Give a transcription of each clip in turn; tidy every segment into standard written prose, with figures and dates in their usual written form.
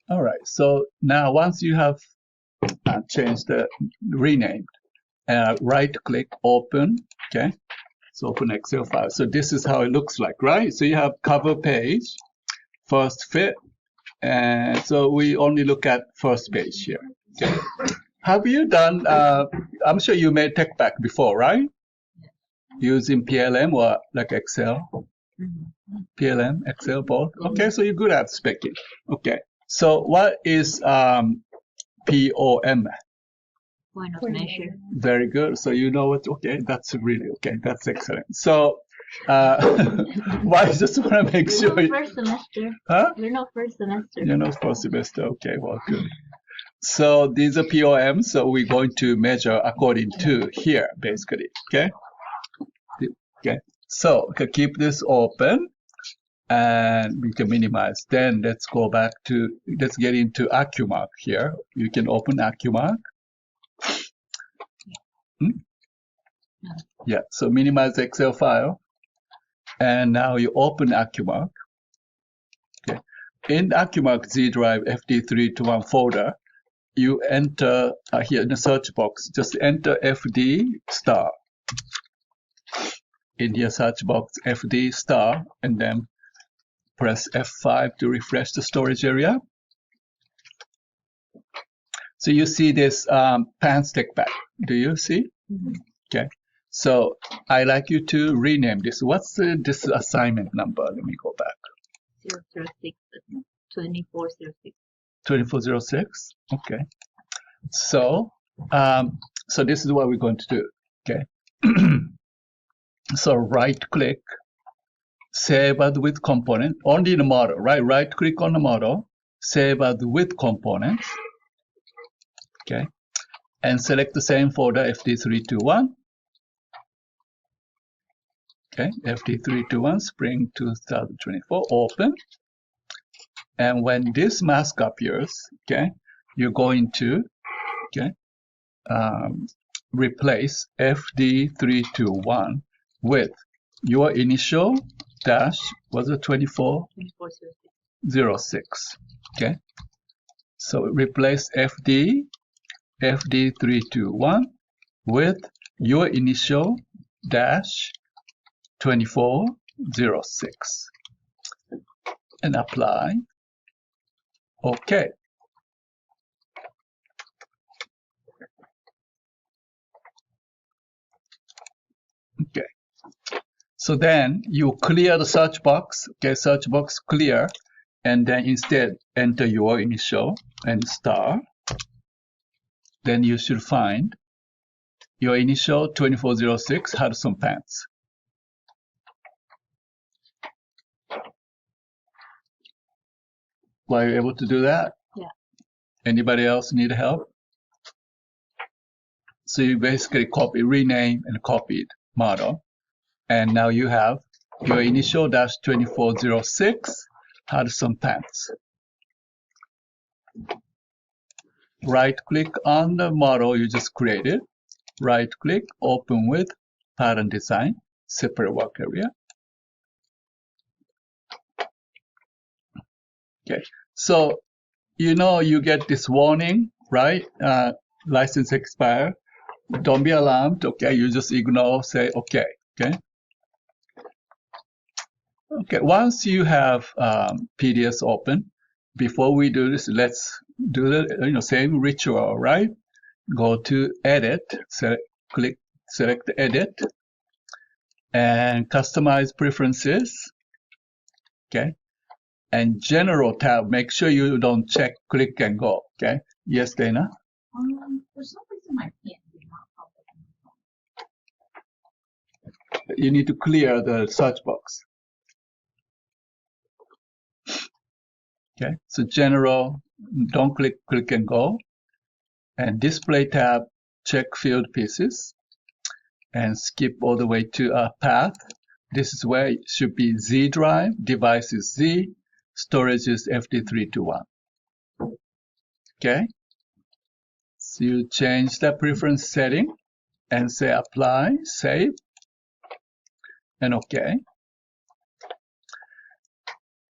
All right. So now once you have changed the renamed, right click open. Okay. So open Excel file. So this is how it looks like, right? So you have cover page, first fit, and so we only look at first page here. Okay. Have you done? I'm sure you made tech pack before, right? Using PLM or like Excel. PLM, Excel, both. Okay, so you're good at specking. Okay. So what is POM? Point of measure. Very good. So you know what? Okay, that's really okay. That's excellent. So, why I just want to make sure. First semester. Huh? You're not first semester. You're not first semester. Okay, well, good. So these are POM. So we're going to measure according to here, basically. Okay. Okay. So okay, keep this open, and we can minimize. Then let's go back to. Let's get into AccuMark here. You can open AccuMark. Yeah, so minimize the Excel file. And now you open AccuMark. Okay. In AccuMark Z Drive FD321 folder, you enter here in the search box, just enter FD star. In your search box, FD star, and then press F5 to refresh the storage area. So you see this Pants Tech Pack. Do you see? Okay. So I like you to rename this. What's this assignment number? Let me go back. 006, 2406. 2406. Okay. So so this is what we're going to do. Okay. So right click, save as with component, only the model, right? Right click on the model, save as with components. Okay. And select the same folder, FD321. Okay, FD321 Spring 2024, open. And when this mask appears, okay, you're going to, okay, replace FD321 with your initial dash, was it 2406? Okay, so replace FD321 with your initial dash 2406 and apply. Okay. Okay. So then you clear the search box. Okay, search box clear, and then instead enter your initial and star. Then you should find your initial 2406 Hudson Pants. Were you able to do that? Yeah. Anybody else need help? So you basically copy, rename, and copied model. And now you have your initial dash 2406 Hudson Pants. Right click on the model you just created. Right click, open with pattern design, separate work area. Okay, so you know you get this warning, right? License expire. Don't be alarmed. Okay, you just ignore, say okay. Okay. Okay, once you have PDS open, before we do this, let's do the same ritual, right? Go to edit, select edit, and customize preferences. Okay, and general tab. Make sure you don't check click and go. Okay. Yes, Dana. For some reason, my pen did not pop up. You need to clear the search box. Okay, so general, don't click and go. And display tab, check field pieces. And skip all the way to path. This is where it should be Z drive, device is Z, storage is FD321. Okay, so you change the preference setting and say apply, save, and okay.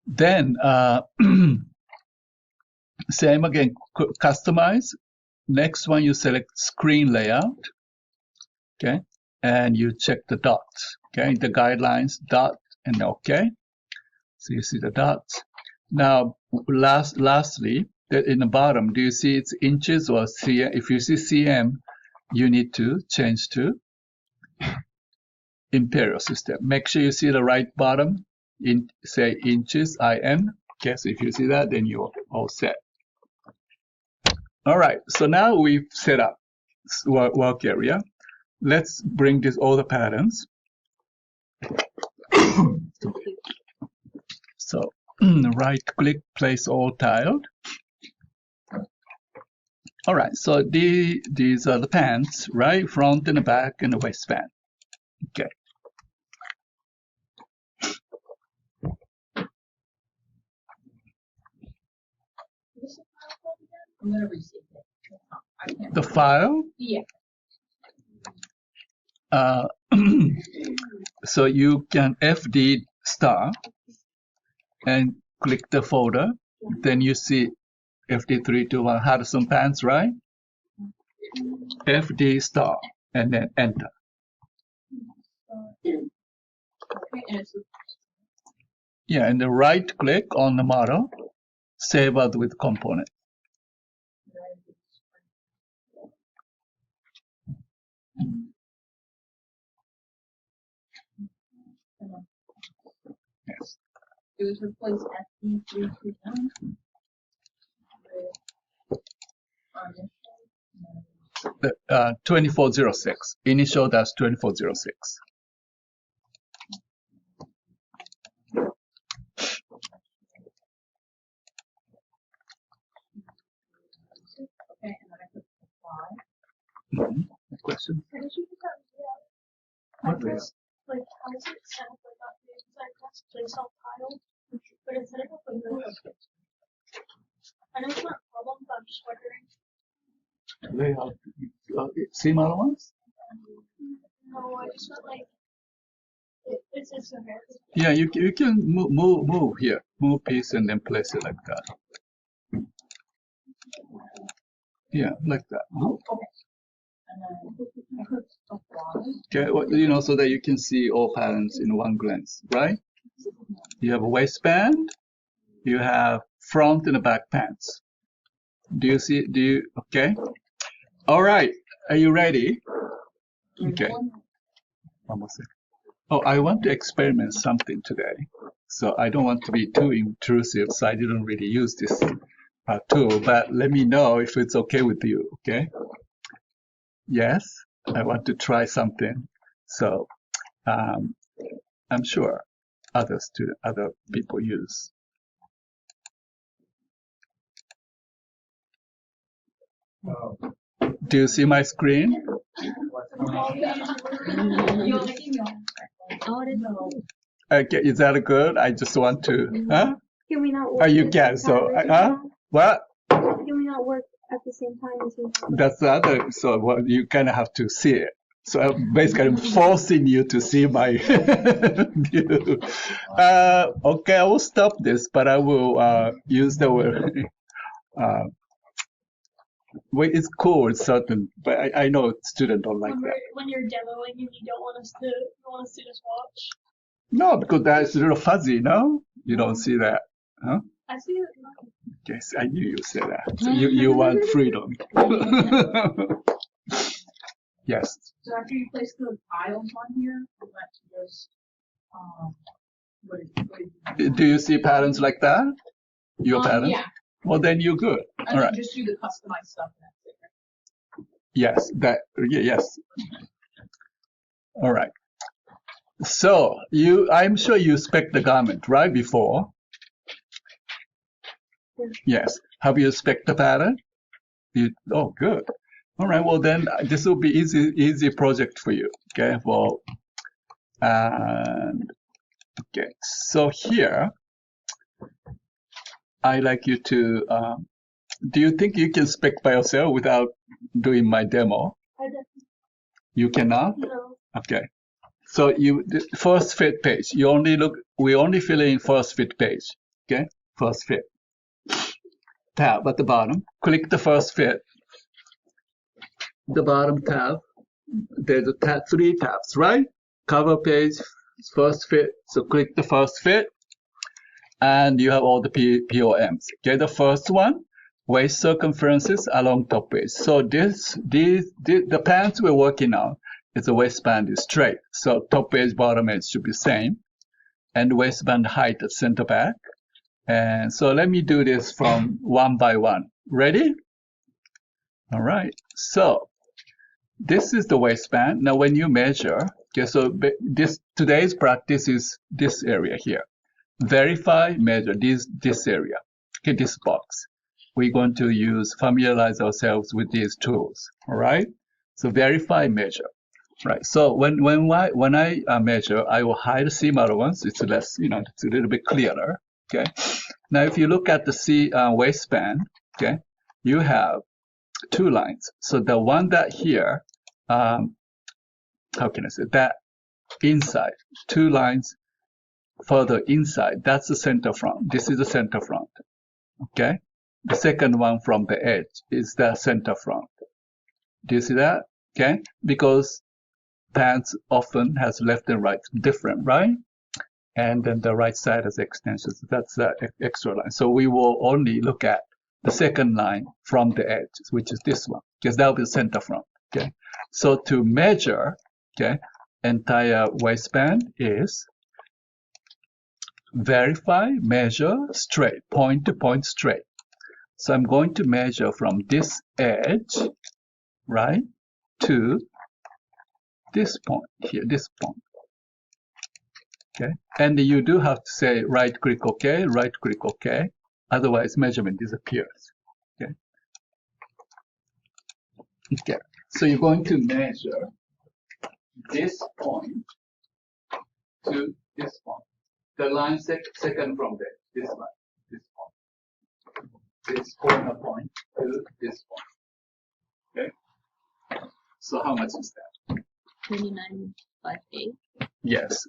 Then Same again, customize. Next one, you select screen layout, okay, and you check the dots, okay, the guidelines, dot, and okay. So you see the dots. Now, lastly, in the bottom, do you see it's inches or cm? If you see cm, you need to change to imperial system. Make sure you see the right bottom, say inches, IN. Okay, so if you see that, then you're all set. All right, so now we've set up work area. Let's bring this all the patterns. So right click, place all tiled. All right, so these are the pants, right? Front and the back and the waistband. Okay. I'm gonna receive it. The file? Yeah. So you can FD star and click the folder. Then you see FD321 Hudson Pants, right? FD star and then enter. Yeah, and then right click on the model, save as with component. Yes. It was replaced FD321 with 2406. Initial that's 2406. Okay, and then I put apply. Question? Did you put that video? What is? Like, how is it set up like that? Because I pressed place on tile, but it's set up like that. I know it's not a problem, but I'm just wondering. Layout. See my ones? No, I just felt like it's so hard. Yeah, you can move here, move piece and then place it like that. Yeah, like that. Okay, well, so that you can see all patterns in one glance, right? You have a waistband, you have front and back pants. Do you see? Okay? All right, are you ready? Okay. Almost. Oh, I want to experiment something today. So I don't want to be too intrusive, so I didn't really use this tool, but let me know if it's okay with you, okay? Yes, I want to try something. So I'm sure other people use. Do you see my screen? Okay, is that good? I just want to, huh? Can we not work? Oh, you can. So, what? Can we not work at the same time as we? That's the other. So, well, you kind of have to see it. So, basically, I'm forcing you to see my view. Okay, I will stop this, but I will use the word. Well, it's cool, it's certain, but I know students don't like that. When you're demoing and you don't want us to just watch. No, because that's a little fuzzy, no? You don't see that, huh? I see it. Yes, I knew you said that. So you want freedom. Yes. So after you place the tiles on here, you want to just what is Do you see patterns like that? Your patterns? Yeah. Well, then you're good. And All then right. just do the customized stuff. And that's it. Yes, yes. All right. So I'm sure you spec the garment, right, before? Yes. Have you spec the pattern? Oh, good. All right. Well, then this will be easy project for you. Okay. Well, and okay. So here, I like you to. Do you think you can spec by yourself without doing my demo? I definitely. You cannot. No. Okay. So the first fit page. We only fill in first fit page. Okay. First fit. tab at the bottom. Click the first fit. The bottom tab. There's a three tabs, right? Cover page, first fit. So click the first fit, and you have all the POMs. Okay, the first one, waist circumferences along top waist. So the pants we're working on is the waistband is straight. So top waist, bottom edge should be same, and waistband height at center back. And so let me do this from one by one. Ready? All right. So this is the waistband. Now when you measure, okay, so today's practice is this area here. Verify, measure this area. Okay, this box. We're going to familiarize ourselves with these tools. All right. So verify, measure. Right. So when I measure, I will hide the seam allowance. It's less, it's a little bit clearer. Okay. Now, if you look at the waistband, okay, you have two lines. So the one that here, how can I say that inside, two lines further inside, that's the center front. This is the center front. Okay. The second one from the edge is the center front. Do you see that? Okay. Because pants often has left and right different, right? And then the right side has extensions. That's the extra line. So we will only look at the second line from the edge, which is this one, because that will be the center front. Okay. So to measure, okay, entire waistband is verify, measure, straight, point to point straight. So I'm going to measure from this edge, right, to this point here, this point. Okay, and you do have to say right click OK, right click OK, otherwise measurement disappears. Okay. Okay, so you're going to measure this point to this point. The line second from there, this line, this point. This corner point to this point. Okay. So how much is that? 29.58. Yes.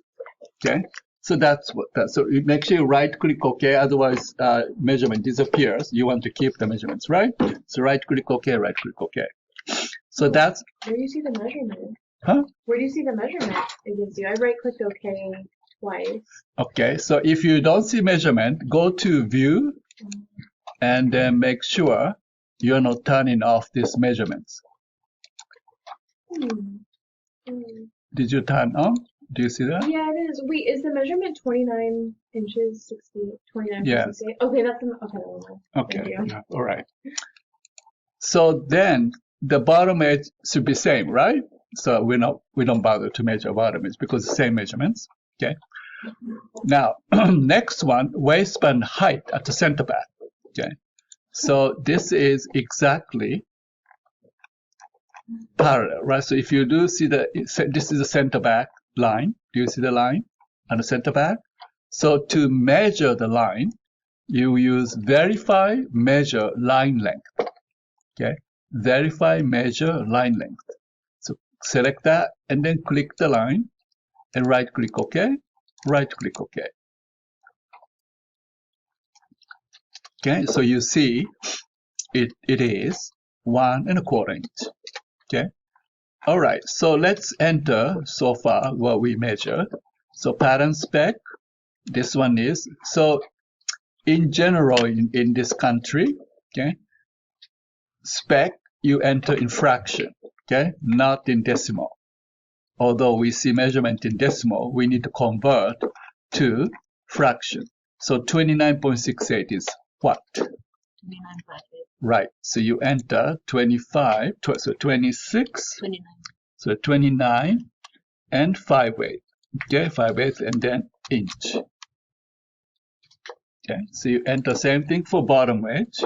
Okay. So that's what that. So you make sure you right click OK, otherwise measurement disappears. You want to keep the measurements, right? So right click OK, right click OK. So that's. Where do you see the measurement? Huh? Where do you see the measurement? It gives you. I right clicked OK twice. Okay. So if you don't see measurement, go to View, and then make sure you're not turning off these measurements. Did you turn on? Do you see that? Yeah, it is. Wait, is the measurement 29 inches, 29 Yeah. 68? Okay, that's the, okay. Never mind. Okay. Thank you. Yeah. All right. So then the bottom edge should be same, right? So we don't bother to measure bottom edge because the same measurements. Okay. Now next one, waistband height at the center back. Okay. So this is exactly parallel, right? So if you do see this is the center back line. Do you see the line on the center back? So to measure the line, you use verify, measure, line length. Okay, verify, measure, line length. So select that and then click the line and right click OK, right click OK. Okay, so you see it is 1 1/4 inch. Okay. All right, so let's enter so far what we measured. So pattern spec, this one is, so in general in this country, okay, spec you enter in fraction, okay, not in decimal. Although we see measurement in decimal, we need to convert to fraction. So 29.68 is what? 29.58. Right, so you enter 25, so 26, 29. so 29 and 5/8, okay, 5/8 and then inch. Okay, so you enter same thing for bottom edge.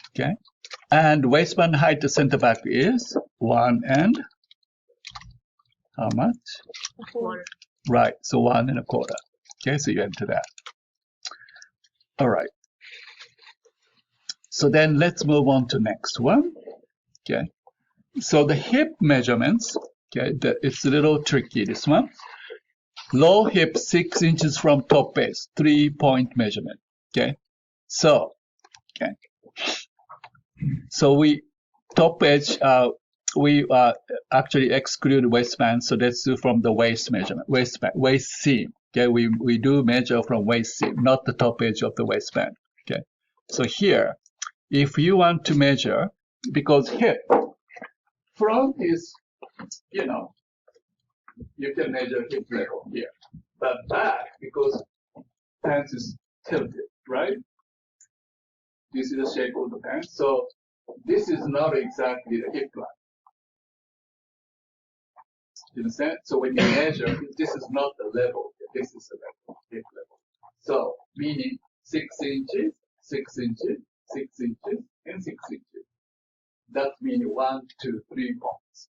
Okay, and waistband height to center back is 1 and how much? A quarter. Right, so 1 1/4. Okay, so you enter that. All right. So then let's move on to next one. Okay, so the hip measurements. Okay, it's a little tricky, this one. low hip 6 inches from top base, 3-point measurement. Okay, so we top edge. We actually exclude waistband, so let's do from the waist measurement, waist seam. Okay, we do measure from waist seam, not the top edge of the waistband. Okay, so here, if you want to measure, because hip front is, you can measure hip level here, but back, because pants is tilted, right? You see the shape of the pants, so this is not exactly the hip line. You understand? So when you measure, this is not the level. This is the level, hip level. So meaning 6 inches, 6 inches, 6 inches, and 6 inches. That means 1, 2, 3 points.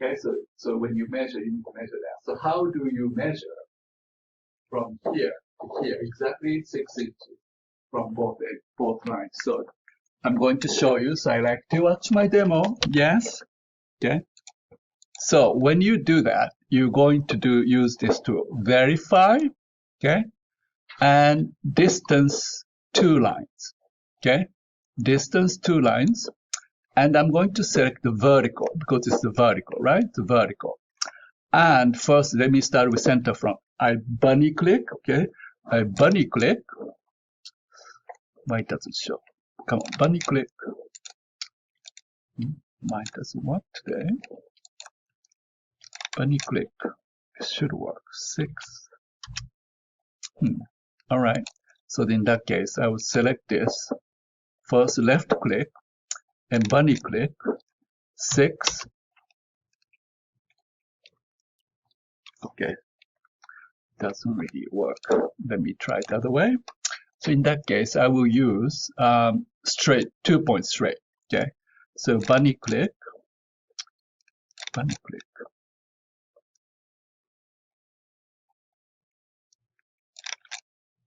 Okay, so when you measure, you need to measure that. So how do you measure from here to here? Exactly 6 inches from both lines. So I'm going to show you. So I like to watch my demo. Yes. Okay. So when you do that, you're going to use this to verify, okay, and distance 2 lines, okay, distance 2 lines, and I'm going to select the vertical because it's the vertical, right? The vertical. And first, let me start with center front. I bunny click, okay, I bunny click. Why doesn't show? Come on, bunny click. Mine doesn't work today. Bunny click. It should work. 6. All right. So in that case, I will select this. First, left click and bunny click. 6. Okay. Doesn't really work. Let me try it the other way. So in that case, I will use straight, 2-point straight. Okay. So bunny click. Bunny click.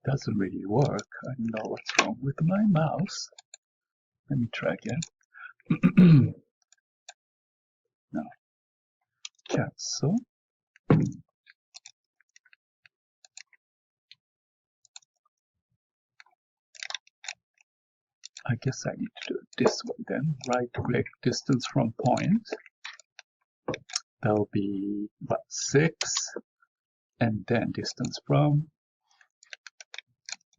Doesn't really work. I don't know what's wrong with my mouse. Let me try again. No. Cancel. I guess I need to do it this way then. Right click, distance from point. That will be about 6. And then distance from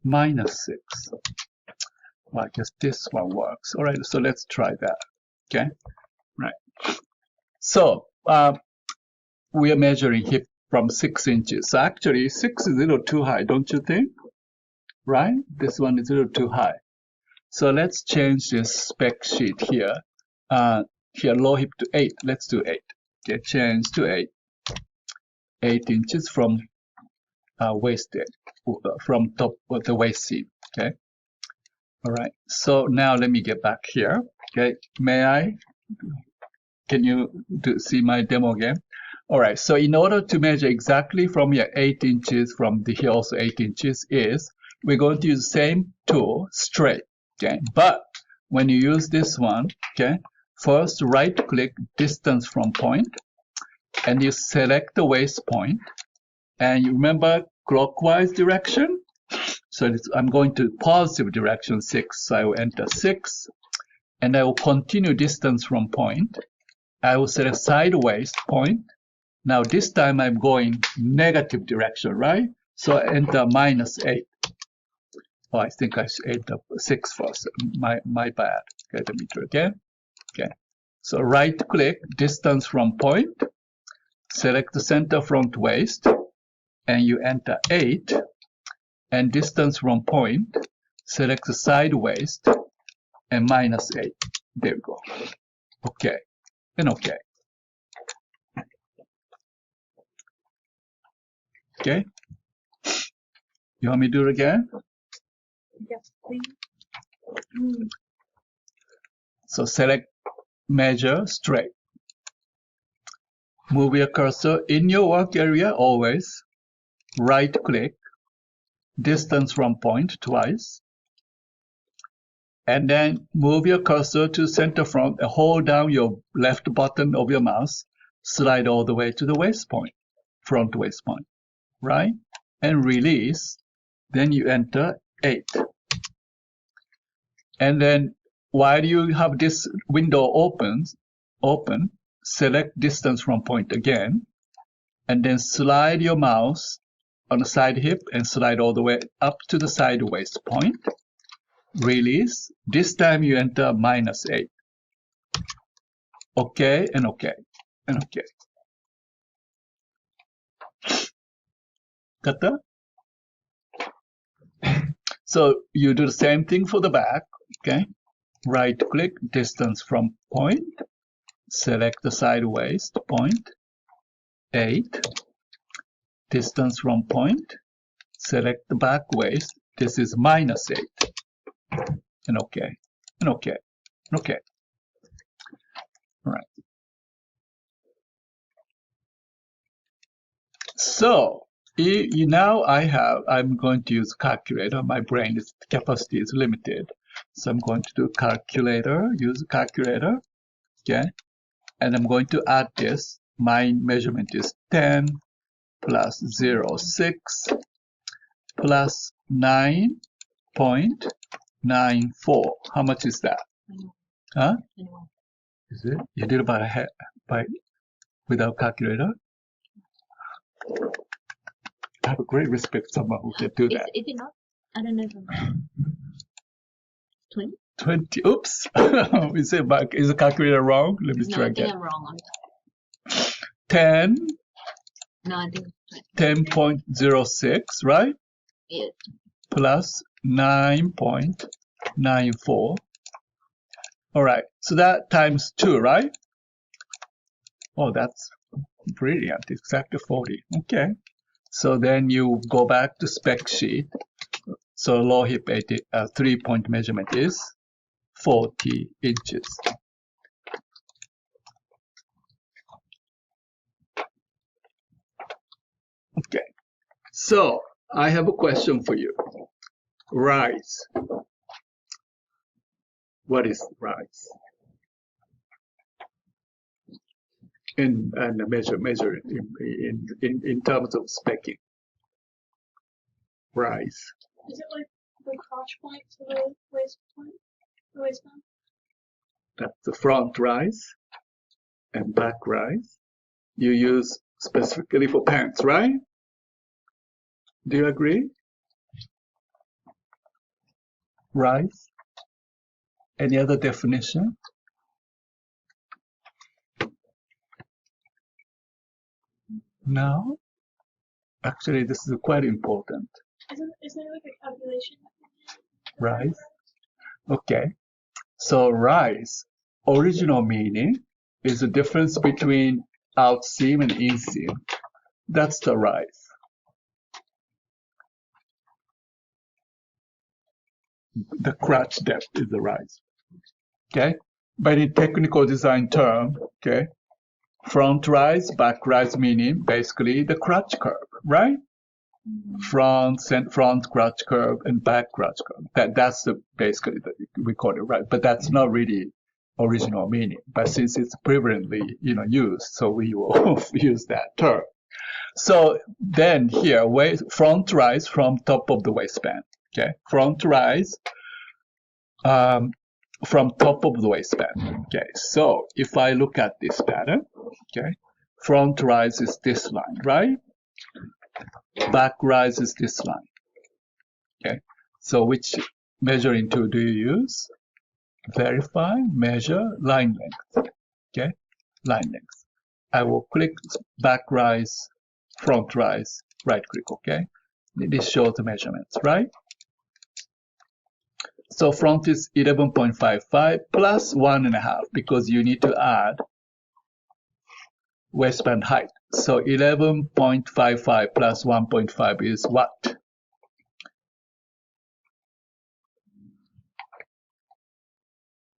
-6. Well, I guess this one works. All right, so let's try that. Okay, right. So we are measuring hip from 6 inches. So actually, 6 is a little too high, don't you think? Right? This one is a little too high. So let's change this spec sheet here. Here, low hip to 8. Let's do 8. Okay, change to 8. 8 inches from waist edge, from top of the waist seam. Okay. All right. So now let me get back here. Okay. Can you see my demo again? All right. So in order to measure exactly from here, 8 inches from the here also 8 inches is we're going to use the same tool, straight. Okay. But when you use this one, okay, first right click distance from point, and you select the waist point, and you remember clockwise direction. So I'm going to positive direction 6. So I will enter 6, and I will continue distance from point. I will select sideways point. Now this time I'm going negative direction, right? So I enter -8. Oh, I think I should enter 6 first. My bad. Okay, let me do it again. Okay. So right click distance from point. Select the center front waist, and you enter 8. And distance from point, select the side waist, and -8. There we go. Okay, and okay. Okay. You want me to do it again? Yes, please. So select measure straight. Move your cursor in your work area always. Right click. Distance from point twice, and then move your cursor to center front and hold down your left button of your mouse, slide all the way to the waist point. front waist point, right? And release, then you enter 8. And then while you have this window open, select distance from point again, and then slide your mouse on the side hip and slide all the way up to the side waist point. Release. This time you enter -8. OK and OK and OK. Got that? So you do the same thing for the back. Okay. Right click, distance from point. Select the side waist point. 8. Distance from point. Select the back waist. This is -8. And OK, and OK, and OK. All right. So now I'm going to use calculator. My brain capacity is limited. So I'm going to do calculator, use calculator. Okay. And I'm going to add this. My measurement is 10 plus 0.6 plus 9.94. How much is that? Huh? Is it? You did it by without calculator? I have a great respect for someone who can do that. Is it not? I don't know. 20? 20. Oops. Is the calculator wrong? Let me try I think again. I'm wrong. 10. No, I think 10.06, right? Yeah. Plus 9.94. All right. So that times 2, right? Oh, that's brilliant. Exactly 40. Okay. So then you go back to spec sheet. So low hip 3-point measurement is 40 inches. Okay. So I have a question for you. Rise. What is rise? And measure in terms of specking. Rise. Is it like the crotch point to the waist point? The waistband? That's the front rise and back rise. You use specifically for pants, right? Do you agree? Rise. Any other definition? No? Actually, this is quite important. Is there like a calculation? Rise. Okay. So rise, original meaning is the difference between outseam and inseam. That's the rise. The crotch depth is the rise. Okay. But in technical design term, okay, front rise, back rise meaning basically the crotch curve, right? Front crotch curve and back crotch curve. That's basically we call it, right? But that's not really original meaning. But since it's prevalently used, so we will use that term. So then here, front rise from top of the waistband. Okay, front rise from top of the waistband. Okay, so if I look at this pattern, okay, front rise is this line, right? Back rise is this line. Okay, so which measuring tool do you use? Verify, measure, line length. Okay, line length. I will click back rise, front rise, right click. Okay, this shows the measurements, right? So front is 11.55 plus 1.5 because you need to add waistband height. So 11.55 plus 1.5 is what?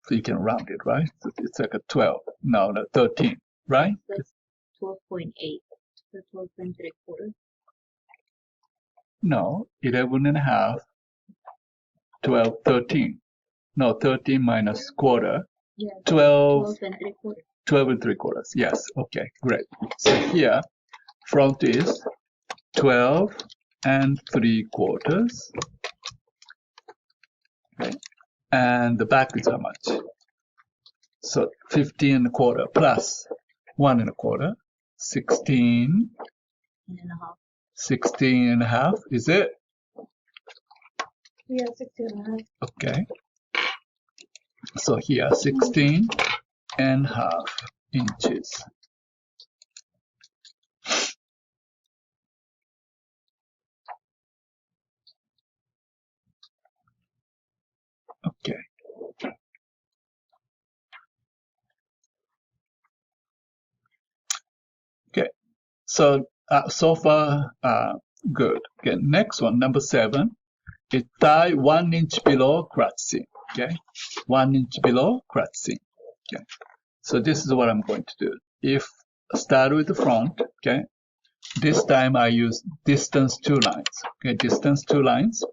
So you can round it, right? So it's like a 12. No, 13, right? That's 12.8. So 12.75. No, 11.5, 12, 13. No, 13 minus quarter. Yeah. 12. 12.75. 12 3/4. Yes. Okay. Great. So here, front is 12 3/4. Okay. And the back is how much? So 15 1/4 plus 1 1/4, 16 and a half, is it? Yeah, 16.5. Okay. So here 16 and a half inches. Okay. Okay. So so far good. Okay. Next one, number 7. It's thigh 1 inch below crotch seam. Okay. 1 inch below crotch seam. Okay. So this is what I'm going to do. If start with the front, okay. This time I use distance 2 lines. Okay, distance 2 lines.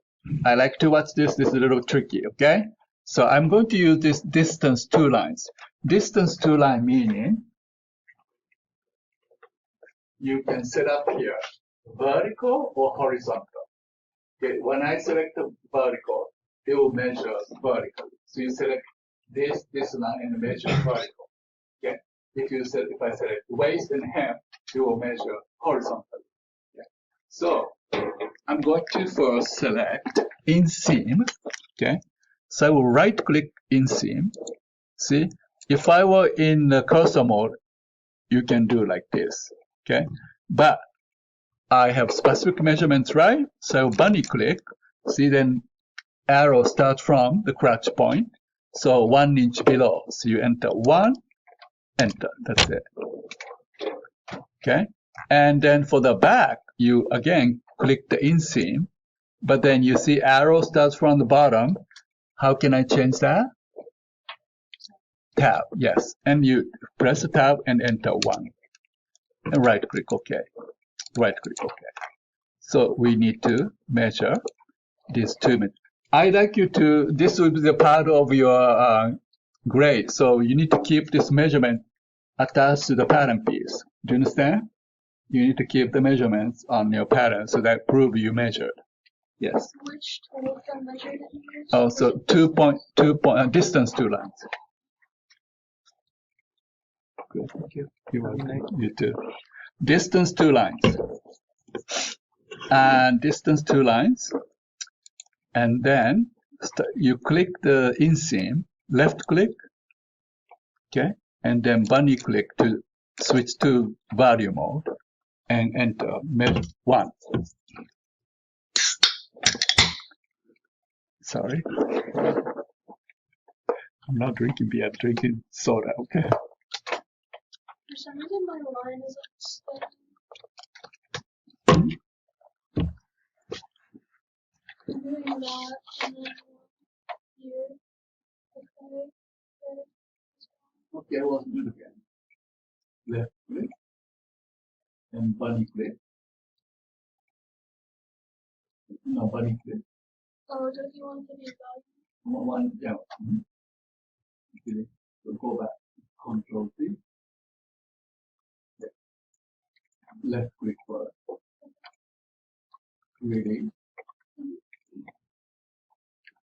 I like to watch this. This is a little tricky, okay? So I'm going to use this distance 2 lines. Distance 2 line meaning you can set up here vertical or horizontal. Okay, when I select the vertical, it will measure vertically. So you select this line and measure vertical. Okay. If I select waist and hem, it will measure horizontally. Okay. So I'm going to first select inseam. Okay. So I will right click inseam. See, if I were in the cursor mode, you can do like this. Okay. But I have specific measurements, right? So bunny click. See, then arrow starts from the crotch point. So 1 inch below. So you enter 1, enter. That's it. Okay. And then for the back, you again click the inseam, but then you see arrow starts from the bottom. How can I change that? Tab, yes. And you press the tab and enter 1. And right click OK. Right click OK. So we need to measure these 2 meters. I'd like you to, this will be the part of your grade. So you need to keep this measurement attached to the pattern piece. Do you understand? You need to keep the measurements on your pattern so that prove you measured. Yes. Which telephone measure did you use? Oh, so 2 distance 2 lines. Good, thank you. You're welcome. You too. Distance 2 lines. And distance 2 lines. And then you click the inseam, left click, okay, and then bunny click to switch to value mode and enter measure 1. Sorry. I'm not drinking beer, I'm drinking soda, okay? For some reason, my line is unsteady. I'm doing that, and then here. Okay. Okay, we'll do it again. Left click and bunny click. No, bunny click. Oh, don't you want to be value? One, yeah. Okay, so go back. Control C. Left click first. Ready.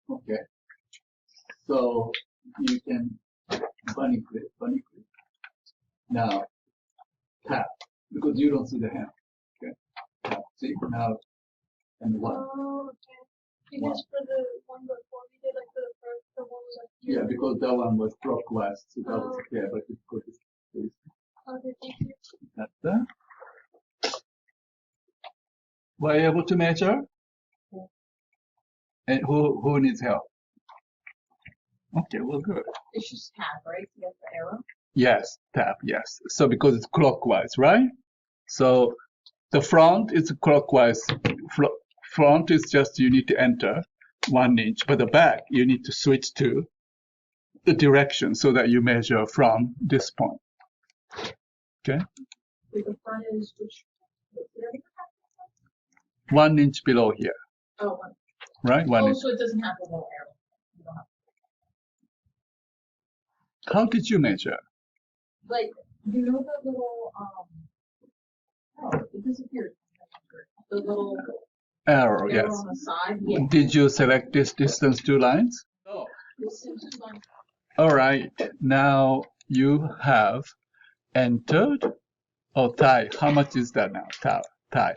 Okay. So you can bunny click. Now tap because you don't see the hand. Okay. Tap. See now and 1. Oh, okay. Because for the one before we did like the first, the one was like here. Yeah, because that one was clockwise, so that was okay, but it's good. Okay, thank you. That's that. Were you able to measure? And who needs help? Okay, well, good. It's just tab, right? You have the arrow. Yes, tap, yes. So because it's clockwise, right? So the front is clockwise. Front is just you need to enter 1 inch, but the back you need to switch to the direction so that you measure from this point. Okay? Wait, the front is which? 1 inch below here, Oh, one. right? 1 Oh, inch. so it doesn't have the little arrow. You don't have, How did you measure? like, you know the little Oh, it disappeared. The little Arrow, arrow yes. on the side. Yeah. Did you select this distance 2 lines? Oh. All right. Now you have entered. Oh, Thai. How much is that now? Thai.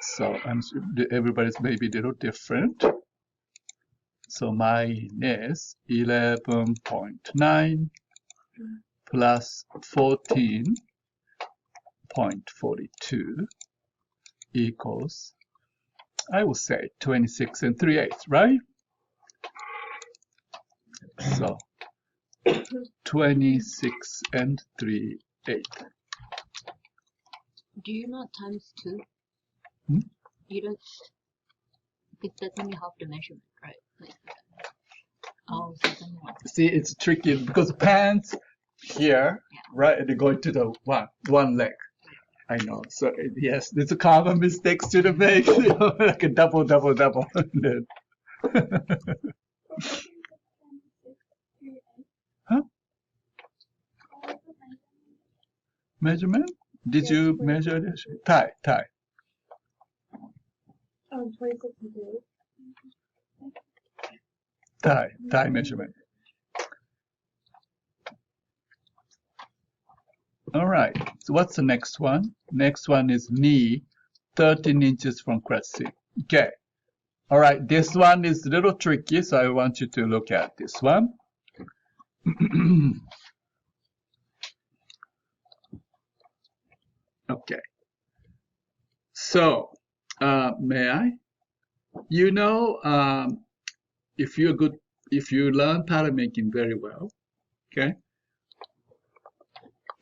So I'm sure everybody's maybe a little different. So mine is 11.9 plus 14.42 equals, I would say 26 and 3/8, right? So 26 and 3/8. Do you not times 2? Hmm? You don't. Because that's only half the measurement, right? Like, oh, so it's only 1. See, it's tricky because pants here, right, and they go to the one leg. I know. So yes, there's a common mistakes to the make, like a double. Huh? Measurement? Did you measure this? Thai. 26 and 3. Thai measurement. All right. So what's the next one? Next one is knee, 13 inches from crest seam. Okay. All right. This one is a little tricky, so I want you to look at this one. Okay. So, may I? You know, if you learn pattern making very well, okay,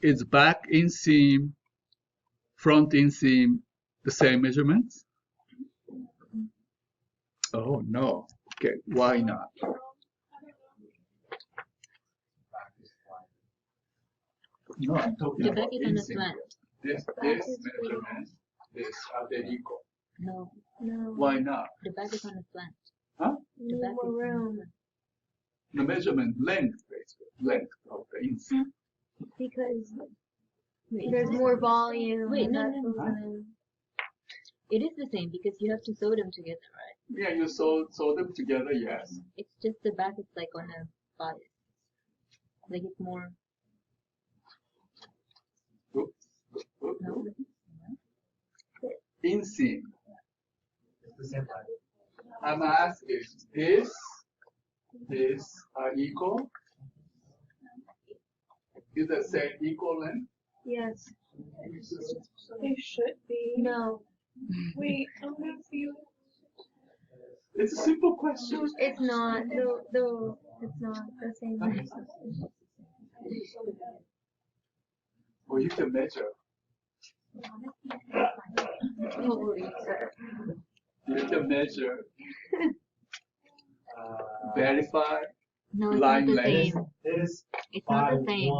is back inseam, front inseam the same measurements? Oh no. Okay, why not? No, I'm talking The about back is on the inseam. slant. This measurement, are they equal? No, No. Why not? the back is on the slant. Huh? The No back more is on the room. slant. The measurement length, basically, length of the inseam. Because Wait, there's more volume. Wait, and no, that no, goes no. in. It is the same because you have to sew them together, right? Yeah, you sew them together, yes. It's just the back is like on a bias. Like it's more. Oops. No? Inseam. It's the same time. I'm asking, these are equal? Is the same equal length? Yes. They should be. No. Wait, I'm confused. It's a simple question. It's not. No, it's not the same. Well, you can measure. Holy crap. You can measure, verify, No, it's line not the length. same. It is It's by not the same.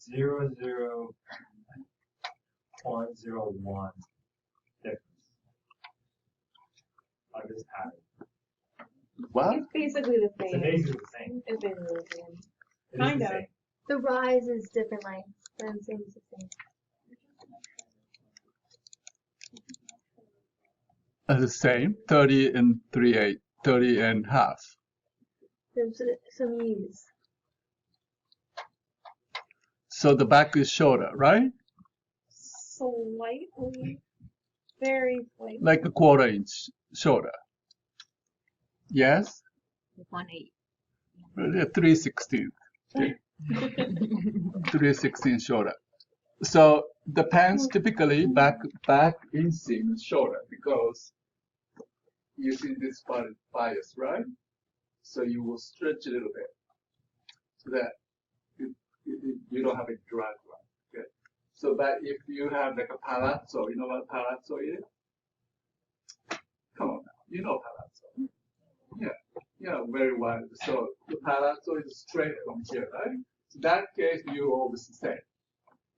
100.01 difference. I just had it. What? It's basically the It's same. basically the same. It's basically the same. It is Kind the of. same. The rise is different lengths. But I'm saying it's the same. The same, 30 and 3/8, 30 and half. There's some ease. So the back is shorter, right? Slightly. Very slightly. Like a 1/4 inch shorter. Yes? It's 1/8. 3/16. Okay. 3/16 shorter. So the pants typically back inseam is shorter because using this part is bias, right? So you will stretch a little bit so that you don't have a drag line. Okay. So that if you have like a palazzo, you know what a palazzo is? Come on now, you know palazzo. Yeah, very wide. So the palazzo is straight from here, right? In that case, you always the same.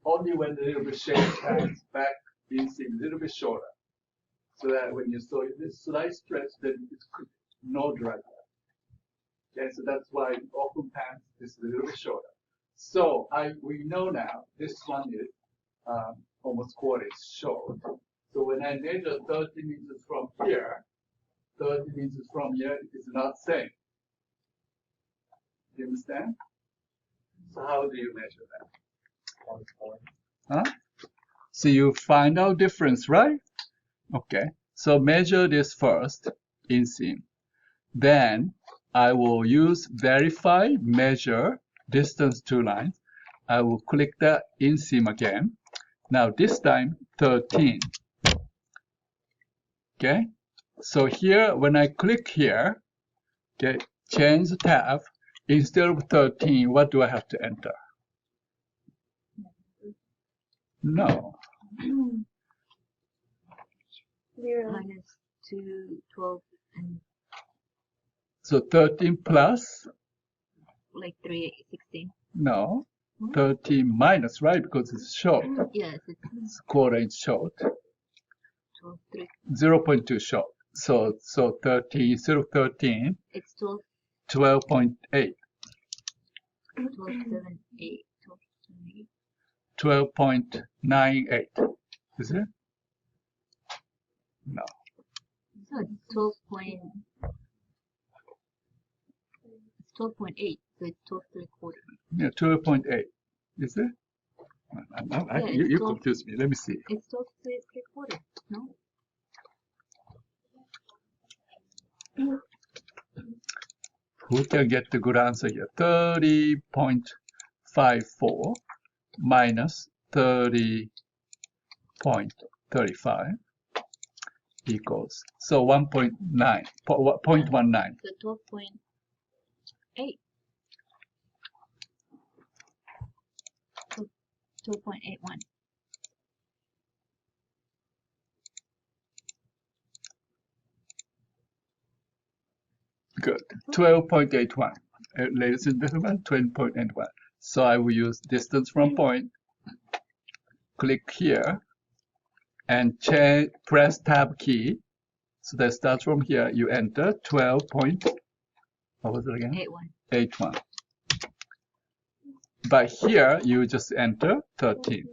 Only when a little bit shaved pants back inseam a little bit shorter. So that when you sew this slight stretch, then it's no drag. Okay, so that's why open pants is a little bit shorter. So we know now this one is almost quarter inch short. So when I measure 13 inches from here, 13 inches from here, it is not same. Do you understand? So how do you measure that? Huh? So you find out difference, right? Okay. So measure this first, inseam. Then I will use verify, measure, distance two lines. I will click the inseam again. Now this time 13. Okay. So here, when I click here, okay, change the tab. Instead of 13, what do I have to enter? No. Minus 2, 12, and So 13 plus, like 3, 16. no, 13 minus, right? Because it's short. Yes, It's quarter inch short. 12, 3. 0.2 short. So 13, instead of 13, It's 12, 12.8. 12, 7, 8, 12, 7, 8. 12.98. Is it? No. So it's 12 point. It's 12.8. So it's 12 3/4. Yeah, 12.8. Is it? Yeah, You it's 12. confused me. Let me see. It's 12 3/4. No. Who can get the good answer here? 30.54 minus 30.35 equals, so 1.9, 0.19. So 12.8. 12.81. Good. 12.81. Ladies and gentlemen, 12.81. So I will use distance from point. Click here and press tab key. So that starts from here. You enter 12. What was it again? 81. 81. But here you just enter 13.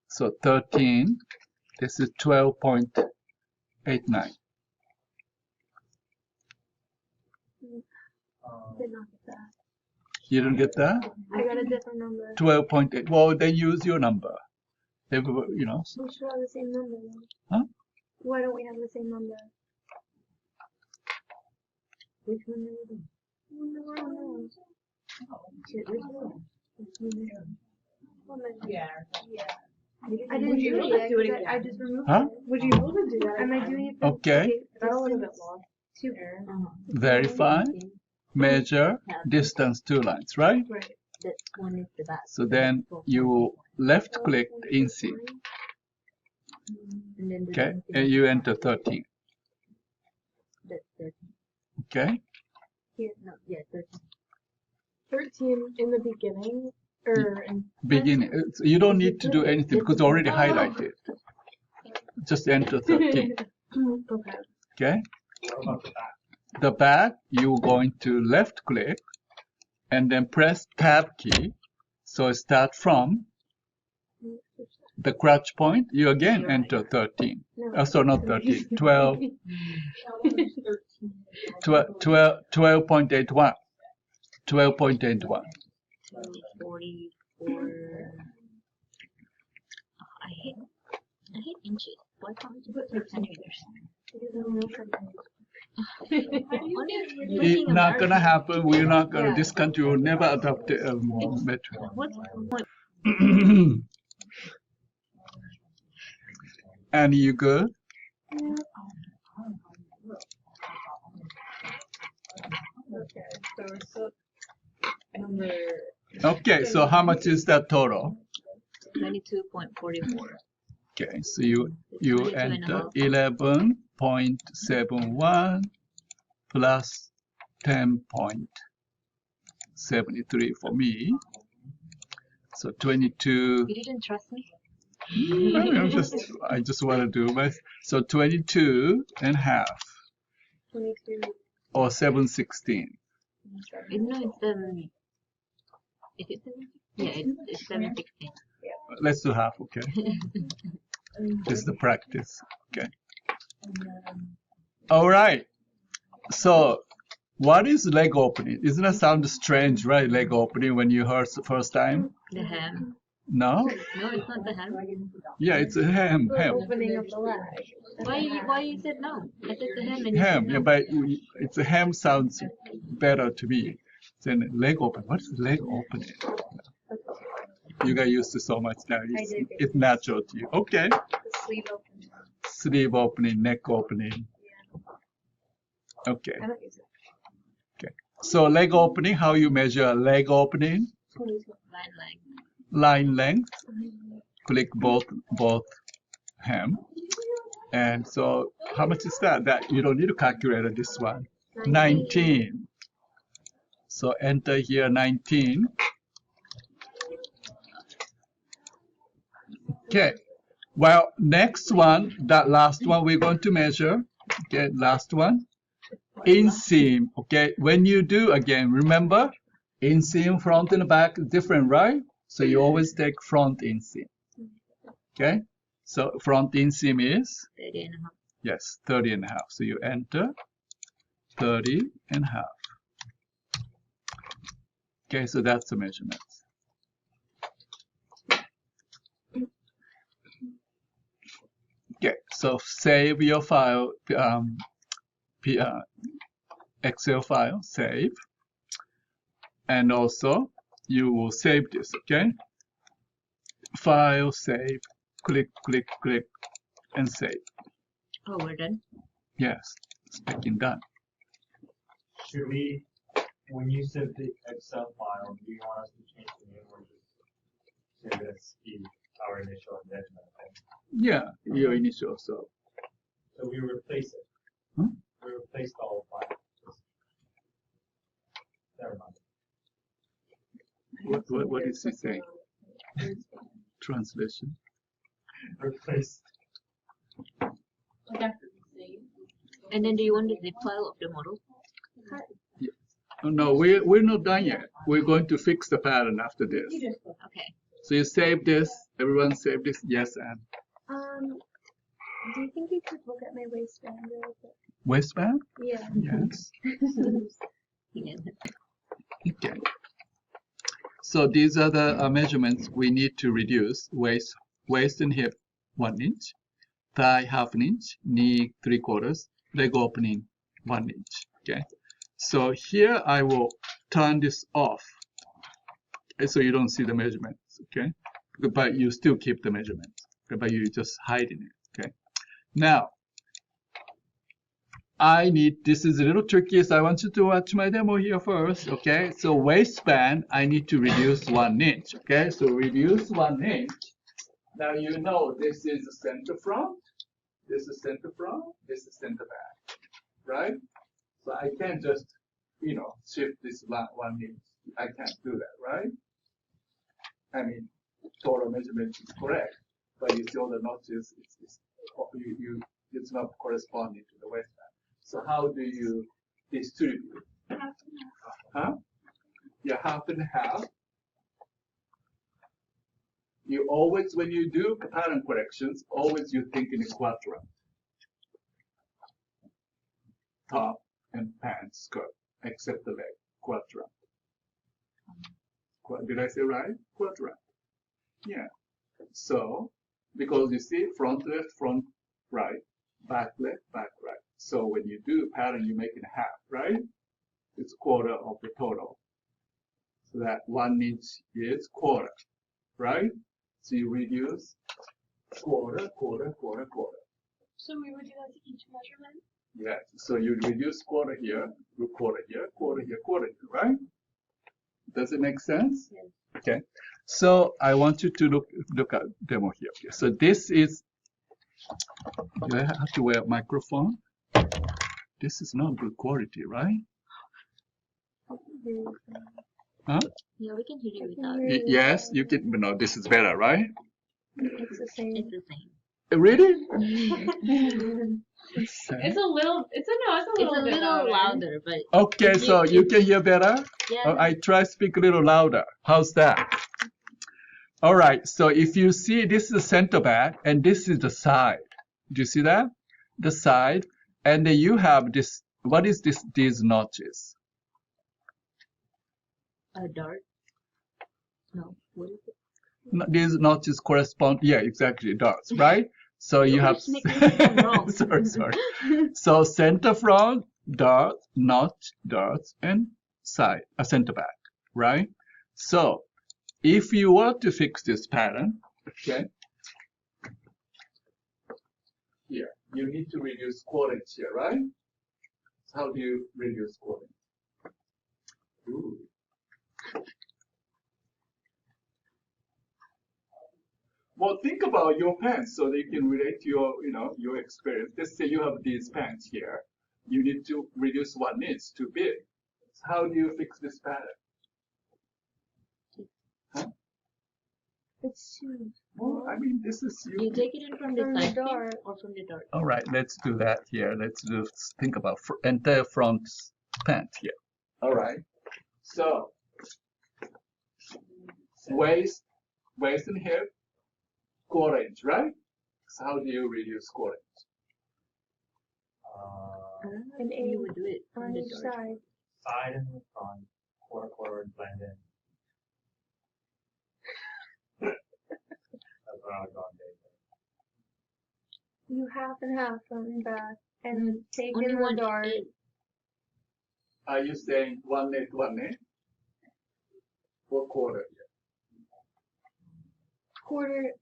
So 13. This is 12.89. Did not get that. You don't get that? I got a different number. 12.8. Well, then use your number. Everybody, you know. We should have the same number though. Huh? Why don't we have the same number? Which one are we doing? Yeah. I didn't do it yet. 'Cause I just removed Huh? it. Would you able to do that? Am I doing it? Okay. Got a little bit lost. Two. Verify, measure, distance two lines, right? Right. That one is the back. So then you left click the inseam, And then the okay, thing and is you enter 13, That's 13. okay? Here, no, yeah, 13. 13 in the beginning, or in Beginning. You don't need to do anything because it's already highlighted. Just enter 13, okay. okay? What about the back? The back, you're going to left click and then press tab key. So start from the crutch point. You again enter 13. No. So not 13, 12, 12.81. 12.81. 44. I hate inches. Why can't we just put centimeters? It's not gonna happen. We're not gonna. This country will never adopt a metric. What's the point? And you good? Okay, so it's number. Okay. So how much is that total? 22.44. Okay. So you 22 and a enter half. 11.71 plus 10.73 for me. So 22. You didn't trust me? I just want to do my. So 22 and a half 22. or 7/16. No, it's if it's Yeah, it's 7/16. Let's do half, okay? And This is the practice. Okay. and then All right. So, what is leg opening? Isn't that sound strange, right? Leg opening when you heard the first time? The ham. No? No, it's not the ham. Yeah, it's a ham. The Ham. opening of the leg. Why you said no? I said the ham and you Ham. said Yeah, no. but it's a ham sounds better to me than leg opening. What's leg opening? You got used to so much now. It's natural to you. Okay. The sleeve opening. Sleeve opening, neck opening. Okay. I don't use it. So leg opening, how you measure a leg opening? Line leg. Line length. Click both hem. And so how much is that? That you don't need to calculate this one. 19. So enter here 19. Okay. Well, next one, that last one we're going to measure. Okay, last one. Inseam. Okay, when you do again, remember, inseam front and back is different, right? So you always take front inseam. Okay, so front inseam is 30 and a half. yes, 30 and a half. So you enter 30 and a half. Okay, so that's the measurement. Okay, so save your file, Excel file, save. And also, you will save this, okay? File, save, click, click, click, and save. Oh, we're done. Yes, speaking done. Should we, when you save the Excel file, do you want us to change the name or just say this be our initial measurement? Yeah, your initial, so. So we replace it. Hmm? We replaced the whole file. Never mind. What is he saying? Translation. Replace. like after we save. And then do you want the zip file of the model? Oh, no, we're not done yet. We're going to fix the pattern after this. You just put Okay. So you save this, everyone save this, yes, and Do you think you could look at my waistband real quick? waistband? Yeah. Yes. Yeah. Okay. So these are the measurements we need to reduce. Waist and hip 1 inch, thigh 1/2 inch, knee 3/4, leg opening 1 inch. Okay. So here I will turn this off, so you don't see the measurements. Okay. But you still keep the measurements. Okay? But you just hiding it. Okay. Now this is a little tricky, so I want you to watch my demo here first, okay? So waistband, I need to reduce 1 inch, okay? So reduce 1 inch. Now you know this is the center front, this is center front, this is center back, right? So I can't just, shift this 1 inch. I can't do that, right? I mean, total measurement is correct, but you see all the notches, it's not corresponding to the waistband. So how do you distribute? Huh? Yeah, 50/50. You always, when you do pattern corrections, always you think in a quadrant. Top and pants, skirt, except the leg, quadrant. Did I say right? Quadrant. Yeah. So, because you see, front left, front right, back left, back right. So when you do pattern, you make it half, right? It's quarter of the total. So that 1 inch is quarter, right? So you reduce quarter, quarter, quarter, quarter. So we would do that to each measurement? Yeah. So you reduce quarter here, quarter here, quarter here, quarter here, right? Does it make sense? Yes. Okay. So I want you to look at demo here. Okay. So this is. Do I have to wear a microphone? This is not good quality, right? Huh? Yeah, we can hear you without. Yes, you can. No, this is better, right? It's the same. It's the same. Really? It's a little It's a bit little louder, but Okay, so you can hear better. yeah. I try speak a little louder. How's that? All right, so if you see this is the center back and this is the side. Do you see that? The side, and then you have this, what is this, these notches? A dart? No, what is it? These notches correspond, yeah, exactly, darts, right? So you have, Just make me think I'm wrong. sorry. So center front, dart, notch, darts, and side, a center back, right? So if you want to fix this pattern, okay, here, you need to reduce quadrant here, right? So how do you reduce quadrant? Ooh. Well, think about your pants so that you can relate to your, your experience. Let's say you have these pants here. You need to reduce one inch, too big. So how do you fix this pattern? Huh? It's too. Well, I mean, this is You take it in from the From the side seam dart. or from the dart? All right, let's do that here. Let's just think about entire front pant here. All right. So waist and hip, quarter inch, right? So how do you reduce quarter inch? An You eight would do it from on the each dart. side. Side and the front, quarter and blend in. That's what I was going to do. You half and half front and back, and take Only in the one dart. in. Are you saying 1/8 or quarter here? Quarter.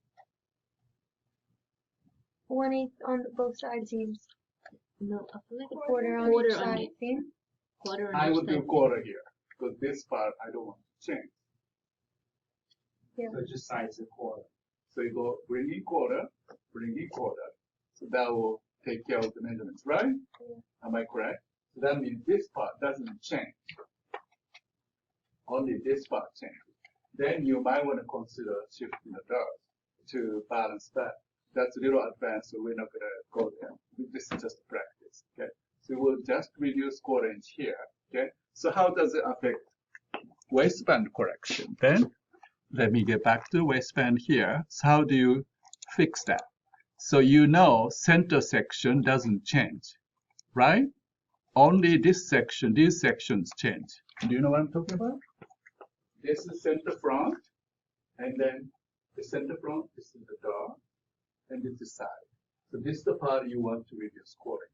1/8 on both side seams. No, I feel like A a quarter on quarter each on side each. seam. Quarter on I each would do side. quarter here because this part I don't want to change. So just sides and quarter. So you go bring in quarter. So that will take care of the measurements, right? Yeah. Am I correct? So that means this part doesn't change. Only this part changes. Then you might want to consider shifting the dart to balance that. That's a little advanced, so we're not going to go there. This is just practice, okay? So we'll just reduce quarter inch here, okay? So how does it affect waistband correction? Then let me get back to waistband here. So how do you fix that? So center section doesn't change, right? Only this section, these sections change. Do you know what I'm talking about? This is center front, and then the center front is in the dart, and this is side. So this is the part you want to reduce quarter inch.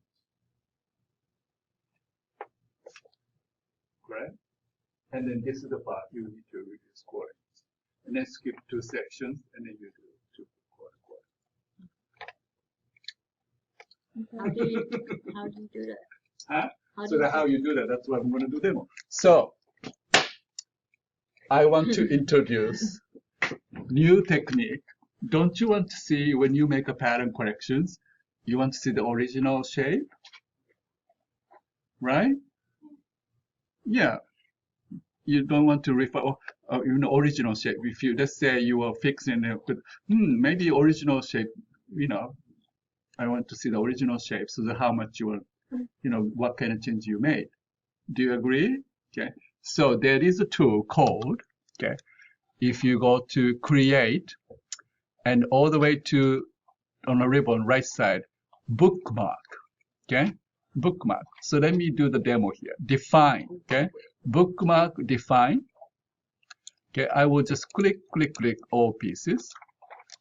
Correct? And then this is the part you need to reduce quarter inch. And then skip 2 sections, and then you do 2 quarter. How do you do that? Huh? How So do how you do that, that's what I'm going to do demo. So I want to introduce new technique. Don't you want to see when you make a pattern corrections, you want to see the original shape? Right? Yeah. You don't want to refer original shape. If you, let's say you are fixing it with, maybe original shape, I want to see the original shape, so that how much you want, what kind of change you made. Do you agree? Okay. So there is a tool called, okay, if you go to create and all the way to, on a ribbon right side, bookmark, okay, bookmark. So let me do the demo here. Define, okay, bookmark, define. Okay, I will just click all pieces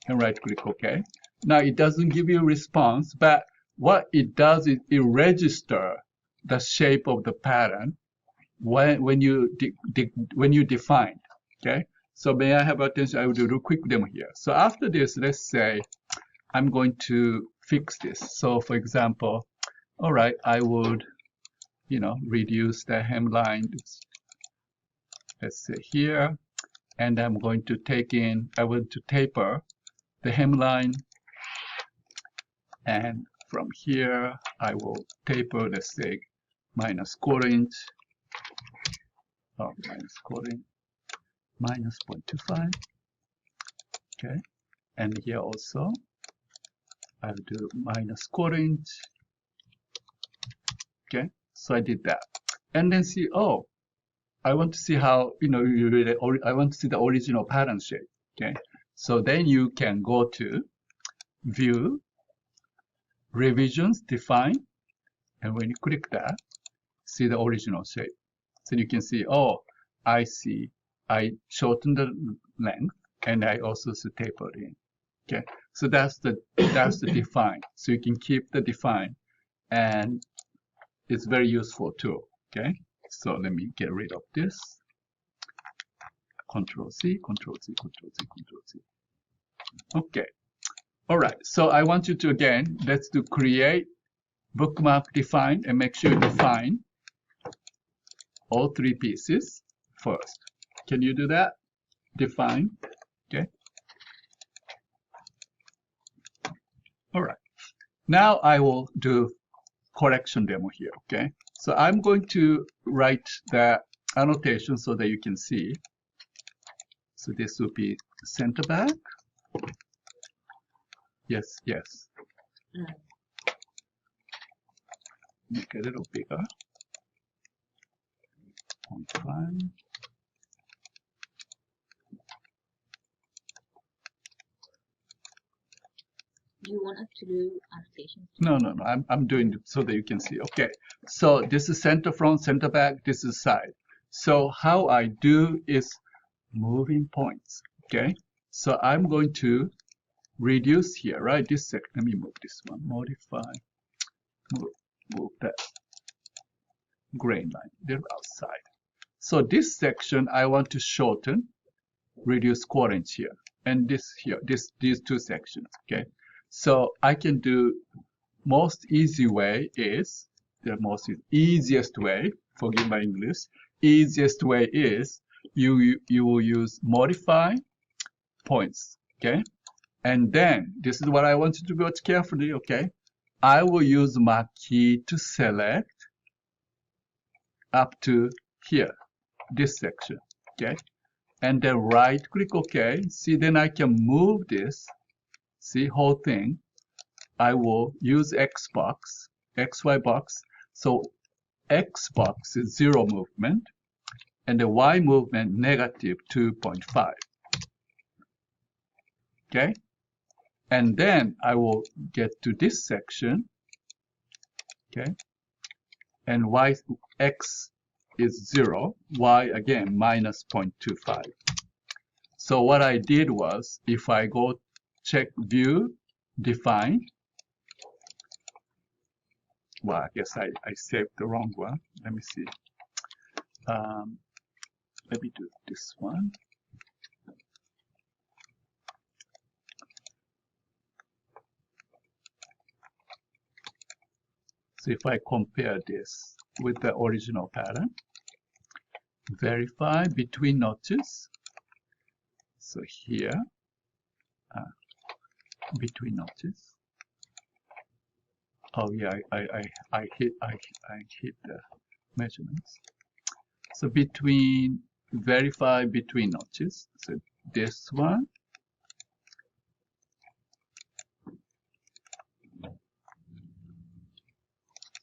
and right click OK. Now it doesn't give you a response, but what it does is it registers the shape of the pattern when you define. Okay, so may I have attention? I will do a quick demo here. So after this, let's say I'm going to fix this. So for example, all right, I would, reduce the hemline. Let's say here, and I'm going to I want to taper the hemline, and from here I will taper, let's say, minus quarter inch, minus quarter inch, minus 0.25. Okay, and here also I'll do minus quarter inch. Okay, so I did that, and then see, I want to see how, I want to see the original pattern shape. Okay, So then you can go to View, Revisions, Define, and when you click that, see the original shape. So you can see, oh, I see, I shortened the length, and I also tapered in. Okay, so that's the define. So you can keep the define, and it's very useful too. Okay, so let me get rid of this. Control C, Control C, Control C, Control C. Okay, all right. So I want you to again, let's do create, bookmark, define, and make sure you define all three pieces first. Can you do that? Define. Okay. All right. Now I will do correction demo here. Okay. So I'm going to write the annotation so that you can see. So this will be center back. Yes, yes. Make it a little bigger. 0.5. Do you want us to do annotations? No. I'm doing it so that you can see. Okay. So this is center front, center back. This is side. So how I do is moving points. Okay. So I'm going to reduce here, right? This section. Let me move this one. Modify. Move that grain line. They're outside. So this section I want to shorten, reduce 1/4 inch here, and this here. These two sections. Okay. So I can do most easy way is the most easiest way. Forgive my English. Easiest way is you will use modify points. Okay, and then this is what I want you to watch carefully. Okay, I will use my key to select up to here, this section. Okay, and then right click. Okay, see, then I can move this. See, whole thing. I will use X box, XY box. So X box is 0 movement, and the Y movement negative 2.5. Okay, and then I will get to this section. Okay, and Y X is 0, Y again minus 0.25. So what I did was, if I go check view, define. Well, I guess I saved the wrong one. Let me see. Let me do this one. So if I compare this with the original pattern, verify between notches. So here, between notches. Oh yeah, I hit the measurements. So verify between notches. So this one.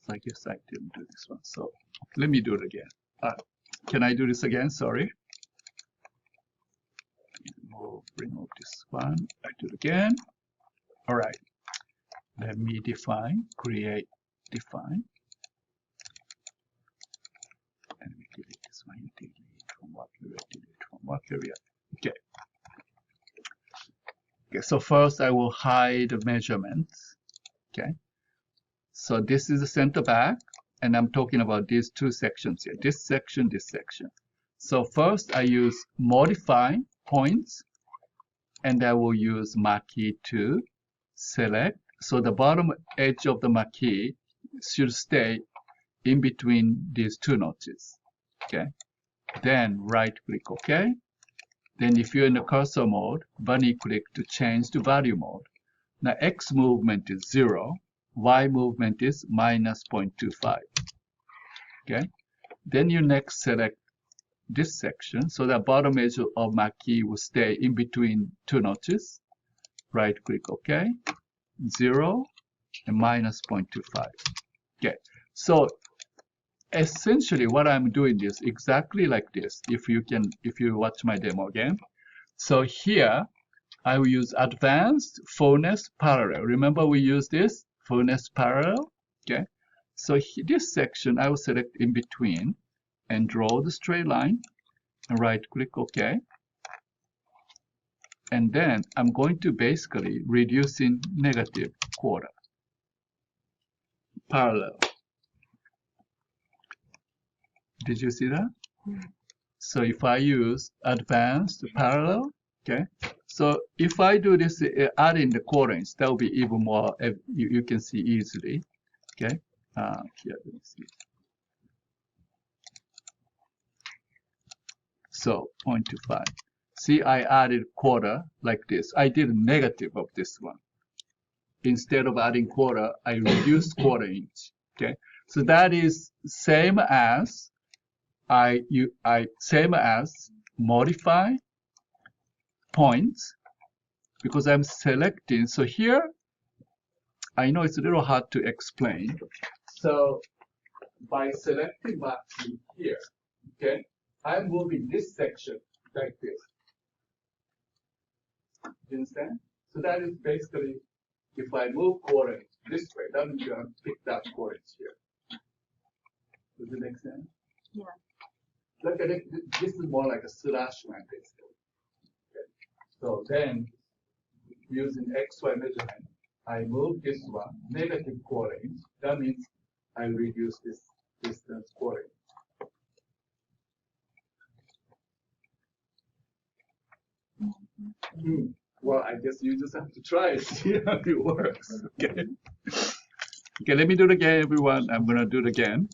So I guess I didn't do this one. So let me do it again. Can I do this again? Sorry. Remove this one. I do it again. All right. Let me define, create, define. And we delete this one. Delete from what area, delete from what area. Okay. Okay, so first I will hide the measurements. Okay. So this is the center back, and I'm talking about these two sections here. This section, this section. So first I use modify points, and I will use marquee to select. So the bottom edge of the marquee should stay in between these two notches. Okay. Then right click OK. Then if you're in the cursor mode, bunny click to change to value mode. Now X movement is 0, Y movement is minus 0.25. Okay. Then you next select this section, so the bottom edge of marquee will stay in between two notches. Right click OK. 0 and minus 0.25. Okay, so essentially what I'm doing is exactly like this. If you watch my demo again. So here I will use advanced fullness parallel. Remember we used this fullness parallel? Okay. So this section I will select in between and draw the straight line and right click OK. And then I'm going to basically reduce in negative quarter parallel. Did you see that? So if I use advanced parallel, okay. So if I do this, add in the quarters, that will be even more. You can see easily. Okay. Here, let me see. So 0.25. See, I added quarter like this. I did negative of this one. Instead of adding quarter, I reduced quarter inch. Okay. So that is same as same as modify points, because I'm selecting. So here, I know it's a little hard to explain. So by selecting mark here, okay, I'm moving this section like this. Do you understand? So that is basically, if I move quarter this way, that means you have picked up quarter here. Does it make sense? Yeah. Look at it. This is more like a slash line, basically. Okay. So then, using XY measurement, I move this one negative quarter inch. That means I reduce this distance quarter inch. Well, I guess you just have to try it, see how it works. Okay. Okay, let me do it again, everyone. I'm gonna do it again.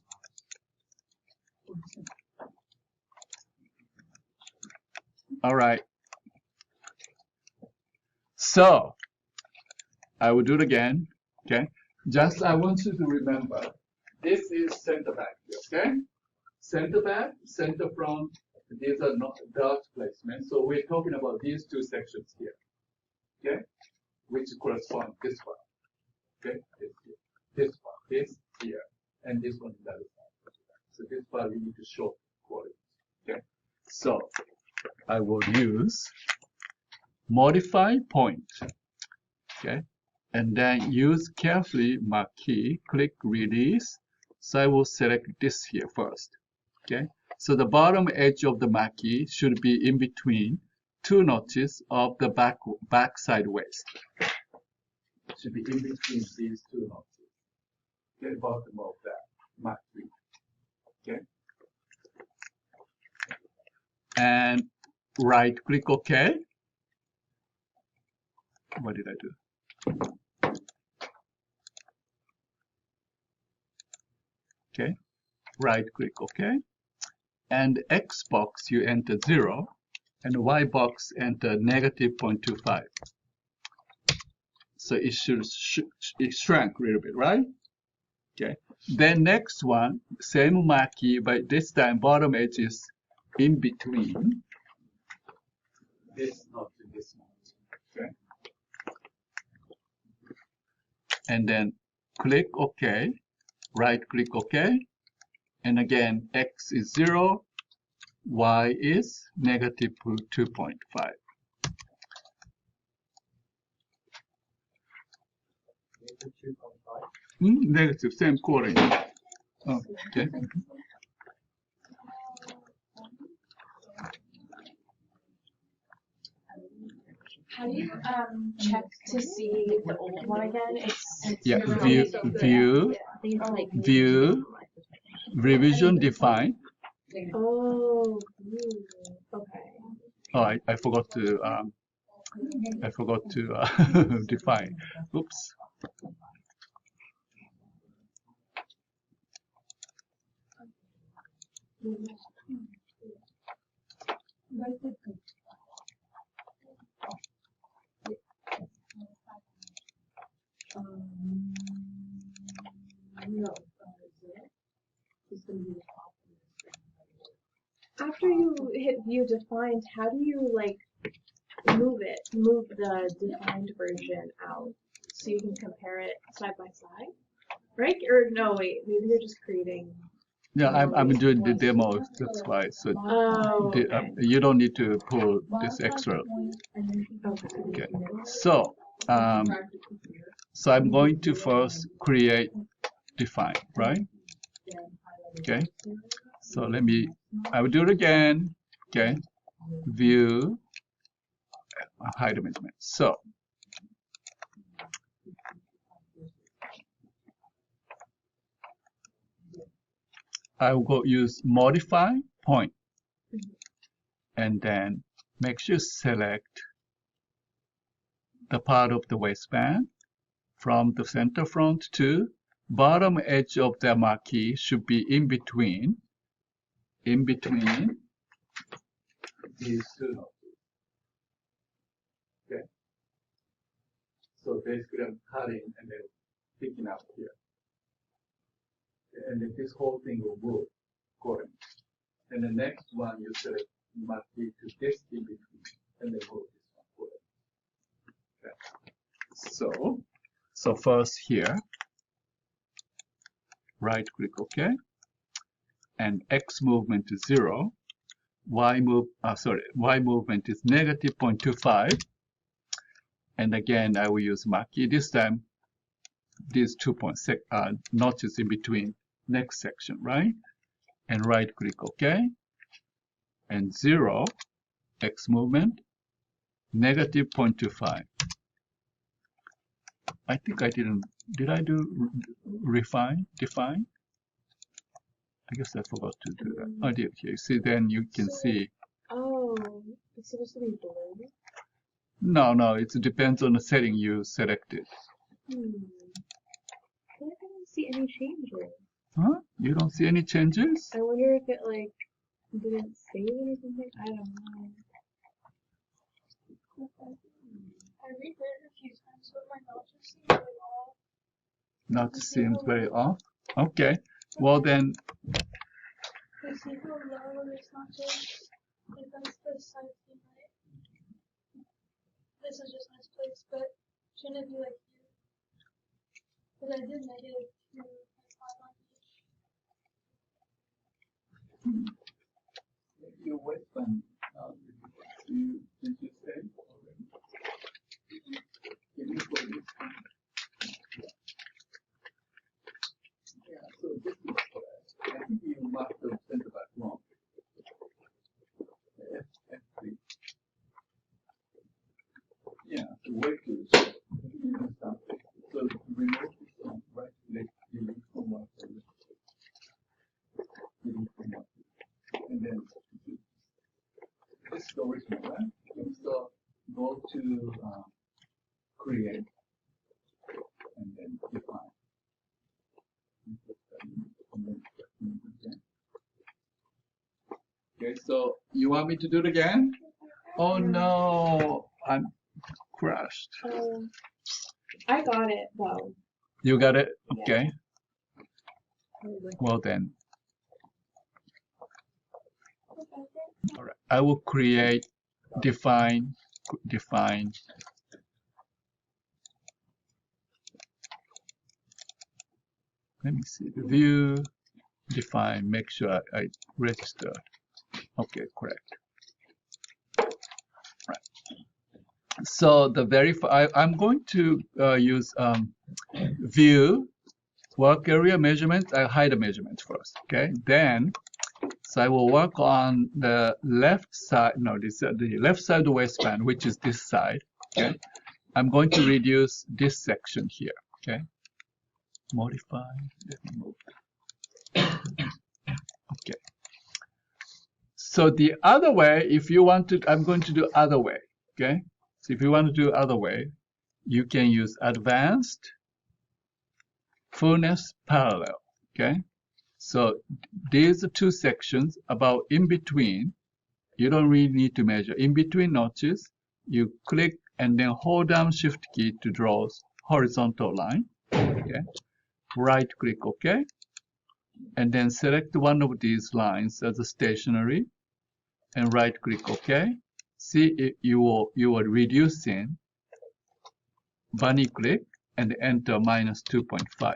All right. So I will do it again. Okay. Just I want you to remember, this is center back. Okay. Center back, center front. These are not dot placement. So we're talking about these two sections here. Okay, which correspond this one. Okay, this here, this one, this here, and this one is the other side. So this part we need to show quality. Okay, so I will use modify point. Okay, and then use carefully marquee, click release. So I will select this here first. Okay, so the bottom edge of the marquee should be in between two notches of the back side waist. Should be in between these two notches. Okay, bottom of that marquee. Okay. And right click OK. What did I do? Okay. Right click OK. And X box you enter 0. And Y box enter negative 0.25. So it it shrank a little bit, right? Okay. Then next one, same marquee, but this time bottom edge is in between this knot and this knot. Okay. And then click OK, right click OK, and again X is 0. Y is negative 2.5. Negative, same quarter. Oh, okay. How do you check to see the old one again? It's Yeah, view, revision define. Oh, okay. Oh, I forgot to define. Oops. After you hit view defined, how do you like move the defined version out so you can compare it side by side? Right? Or no, wait, maybe you're just creating. Yeah, I'm doing the demo. That's why. So Oh, okay. you don't need to pull this extra. Okay. So so I'm going to first create define, right? Okay. So I will do it again. Okay. View, hide measurement. So I will go use modify point, and then make sure select the part of the waistband from the center front to bottom edge of the marquee should be in between these two notches. Okay. So basically I'm cutting and then picking up here. And then this whole thing will move accordingly. And the next one you select marquee to this in between and then move this one forward. Okay. So first here, right click OK, and X movement is 0. Y movement is negative 0.25, and again I will use marquee. This time these 2 notches in between next section, right? And right click OK, and 0 X movement negative 0.25. I think I did I do define? I guess I forgot to do that. I did here. See, then you can see. Oh, it's supposed to be blue? No, it depends on the setting you selected. I don't see any changes. Huh? You don't see any changes? I wonder if it like didn't save or something. I don't know. I redid it a few times, but my notches seem really off. Not seems very off. Okay. Well then. You see how low this notches? Like that's the side thing, right? This is just nice place, but shouldn't it be like here? Because I did negative 2.5 on each. Your waistband. Did you say already? Can you put this? Yeah. So this is correct. I think you must have sent it back wrong. F3. Yeah, the way to so remove this one, right click, delete from one, delete from one, and then this is the original, right? And so go to create, and then define. Okay, so you want me to do it again? Oh no, I'm crashed. I got it though. You got it? Yeah. Okay. Well then. All right. I will create, define. Let me see. View, define. Make sure I register. Okay, correct. Right. So the I'm going to use view, work area measurement. I hide the measurement first. Okay. Then, so I will work on the left side. No, this the left side of the waistband, which is this side. Okay. I'm going to reduce this section here. Okay. Modify. Let me move. Okay. So the other way, if you want to, I'm going to do other way. Okay. So if you want to do other way, you can use advanced, fullness, parallel. Okay. So these are two sections about in between. You don't really need to measure. In between notches, you click and then hold down Shift key to draw horizontal line. Okay. Right click OK. And then select one of these lines as a stationary and right click OK. See, you are reducing. Bunny click and enter -2.5.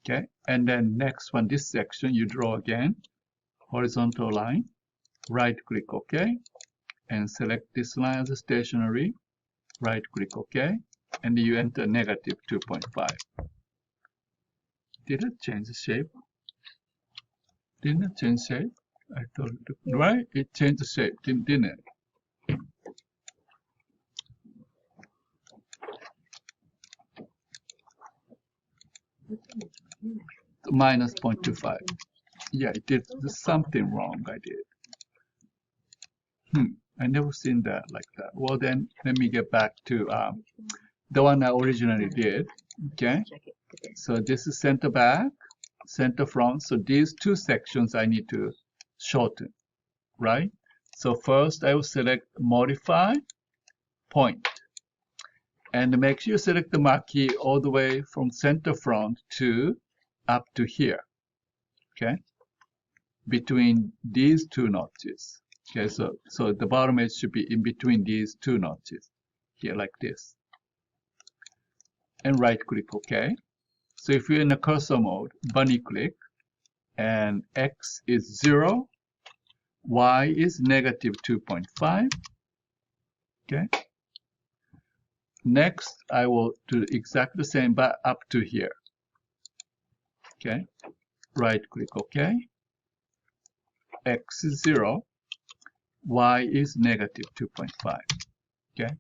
Okay, and then next one, this section, you draw again, horizontal line, right click OK, and select this line as a stationary, right click OK, and you enter negative 2.5. Did it change the shape? Didn't it change shape? I thought, right? It changed the shape, didn't it? Minus 0.25. Yeah, it did. There's something wrong I did. I never seen that like that. Well, then let me get back to the one I originally did. Okay. Check it. Okay. So this is center back, center front. So these two sections I need to shorten, right? So first I will select modify point. And make sure you select the mark key all the way from center front to up to here. Okay. Between these two notches. Okay, so the bottom edge should be in between these two notches. Here like this. And right click OK. So if you're in a cursor mode, bunny click, and X is 0, Y is negative 2.5. Okay. Next, I will do exactly the same, but up to here. Okay. Right click OK. X is 0. Y is negative 2.5. Okay.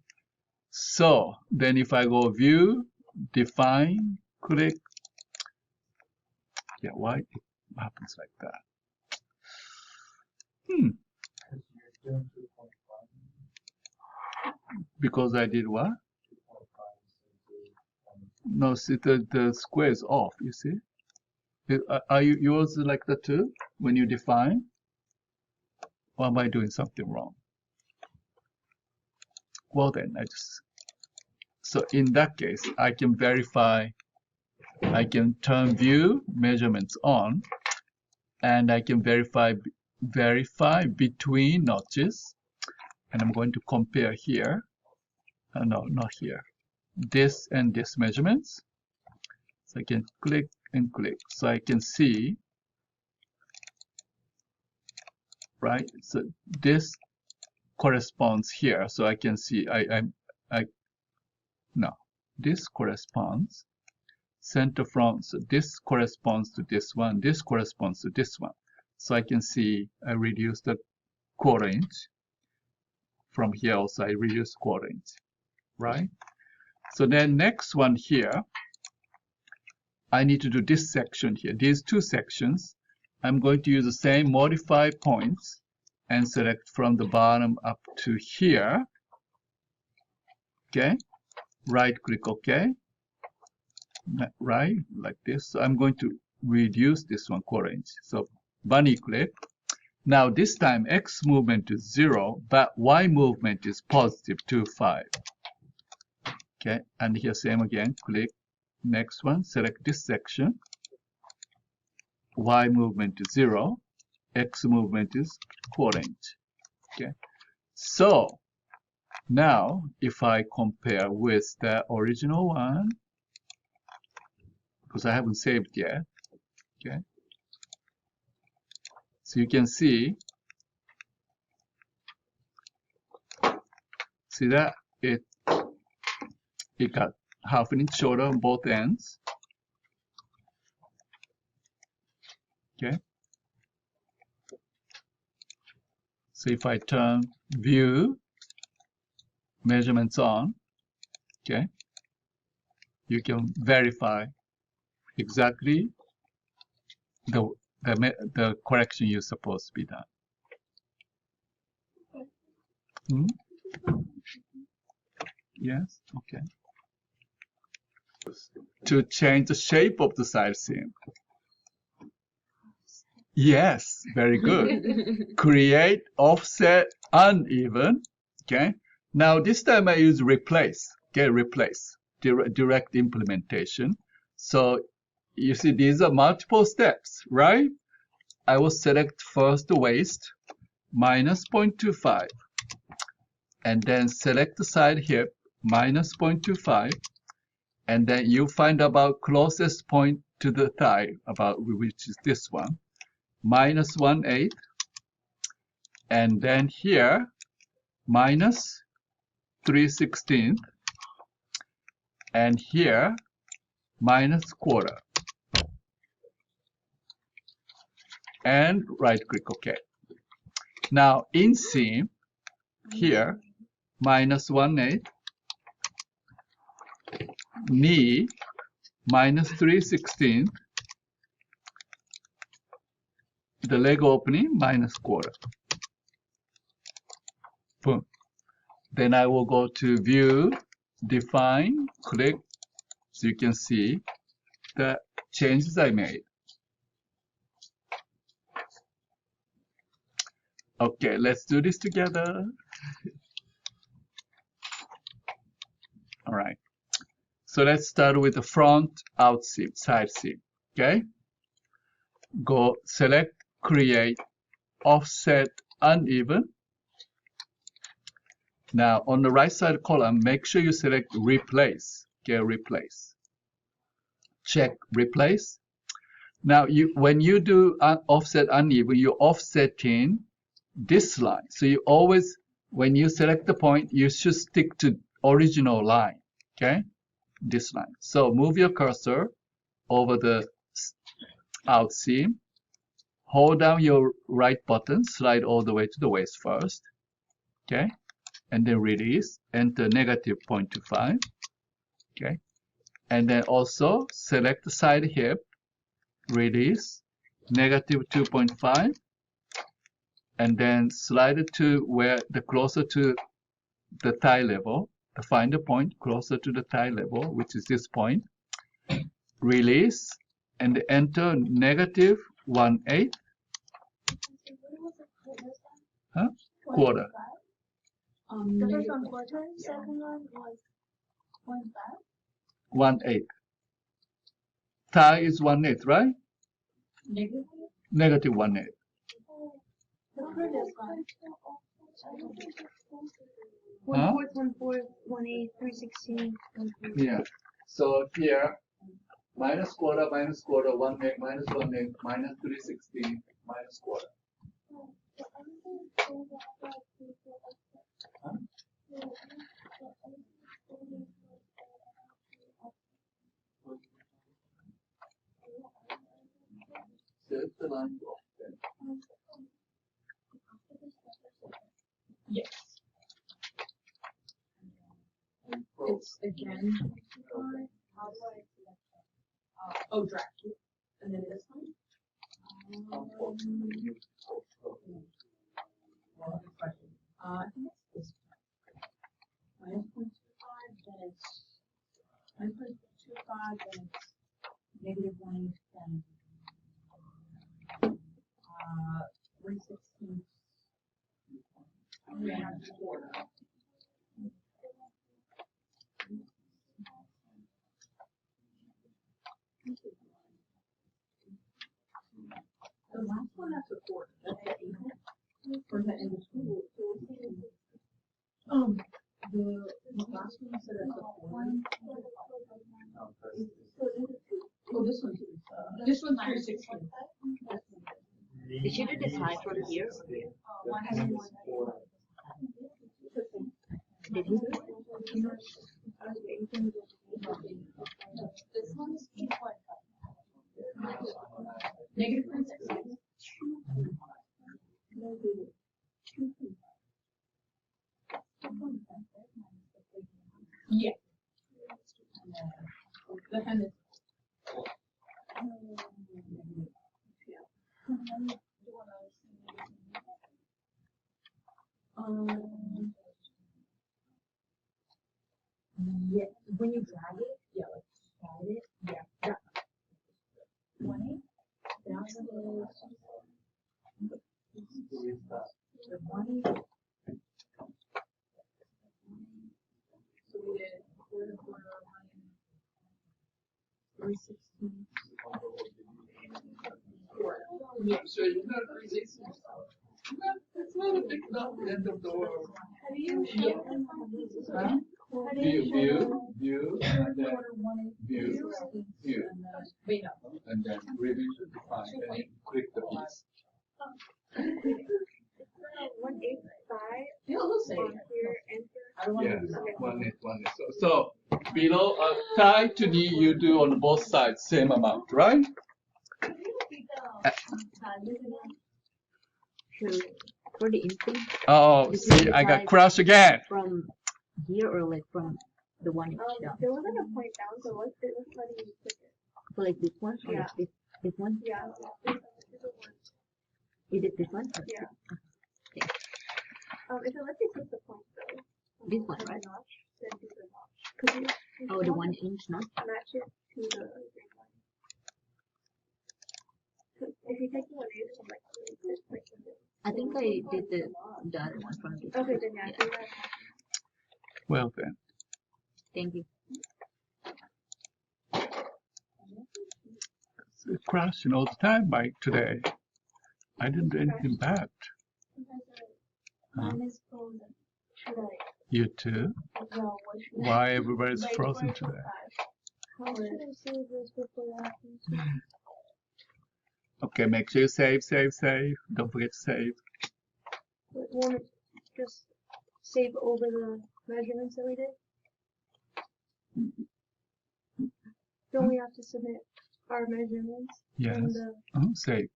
So then if I go view, define, click. Yeah, why it happens like that? Because I did what? No, see the square is off, you see? Are you yours like that too? When you define? Or am I doing something wrong? Well then, so in that case, I can verify, I can turn view measurements on, and I can verify between notches, and I'm going to compare here, no, not here, this and this measurements. So I can click and click, so I can see, right? So this corresponds here, so I can see, no, this corresponds center front, so this corresponds to this one, this corresponds to this one. So I can see I reduce the quarter inch. From here also I reduce quarter inch, right? So then next one here, I need to do this section here, these two sections. I'm going to use the same modify points and select from the bottom up to here. Okay, right click OK, right, like this. So I'm going to reduce this one quarter inch. So bunny click. Now this time X movement is 0, but Y movement is positive 2.5. Okay, and here same again, click, next one, select this section. Y movement is 0, X movement is quarter inch. Okay, so now if I compare with the original one, because I haven't saved yet, okay, so you can see that it got half an inch shorter on both ends. Okay. So if I turn view measurements on, okay, you can verify exactly the correction you're supposed to be done. Yes, okay. To change the shape of the side seam. Yes, very good. Create, offset, uneven. Okay. Now this time I use replace. Okay, replace. Direct implementation. So you see these are multiple steps, right? I will select first the waist, minus 0.25. And then select the side hip, minus 0.25. and then you find about closest point to the thigh, about which is this one, minus 1/8, and then here minus 3/16, and here minus quarter, and right click OK. Now inseam here minus 1/8, knee minus 3/16, the leg opening minus quarter. Boom. Then I will go to view, define, click, so you can see the changes I made. Okay, let's do this together. All right. So let's start with the front out seam, side seam. Okay. Go select, create, offset, uneven. Now on the right side column, make sure you select replace. Okay, replace. Check replace. Now when you do offset uneven, you're offsetting this line. So you always, when you select the point, you should stick to original line. Okay, this line. So move your cursor over the out seam. Hold down your right button, slide all the way to the waist first. Okay, and then release. Enter negative 0.25. Okay, and then also select the side hip. Release negative 2.5. And then slide it to where the closer to the thigh level, find the point closer to the thigh level, which is this point. Release and enter negative 1/8. Huh? Quarter. The first one quarter, second one was 0.5. 1/8. Thigh is 1/8, right? Negative 1/8. The previous one. Huh? 1/4, 1/8, 3/16. Yeah. So here, minus quarter, 1/8, minus 1/8, minus 3/16, minus quarter. Huh? There's the line off then. Yes. It's again. Oh, drag. And then this one. I think it's this one. -0.25, then it's -0.25, then it's negative 1/8, then 3/16. Quarter. The last one, that's a quarter. That's the 8. Or is that in between? The last one said it's a quarter. Oh, this one too. This one's 3/16. Did you do the side from here? Did you? This one's 8.5. Negative 3/16. Yeah. The hand is. Yeah, when you drag it, yeah, like slide it, yeah, that. 1/8. That's the 1/8. So we did quarter, 3/16. Yeah. So you're not really, it's not a big, not the end of the world. Have you Yeah. shown them how to use it? Huh? view, and then view, Wait, no. and then revision define, and then click the piece. 185 Yeah, we'll see. here, enter. I don't want Yes, to do that. one is. So below tie to knee, you do on both sides same amount, right? So for the inseam, Oh, see, I got crushed again. from here or like from the 1 inch down? There wasn't a point down, so let's let you click it. So like this one or Yeah. like this one? Yeah. You did this one? Yeah. Okay. If it lets you click the point though. This one, right? Notch, then do the notch. Could you? Oh, the 1 inch notch? Match it to the green line. So if you take the 1/8 from like this point. I think I did the other one from this. Okay, then yeah, do that. Well then, Thank you. it's crashing all the time, Mike. Today, I didn't do anything bad. Huh? Mine is frozen. Should I? You too? No, what should I? Why everybody's frozen today? How should I save this before that happens? Okay, make sure you save. Don't forget to save. Won't it just save over the measurements that we did? Don't we have to submit our measurements? Yes. And the, Save.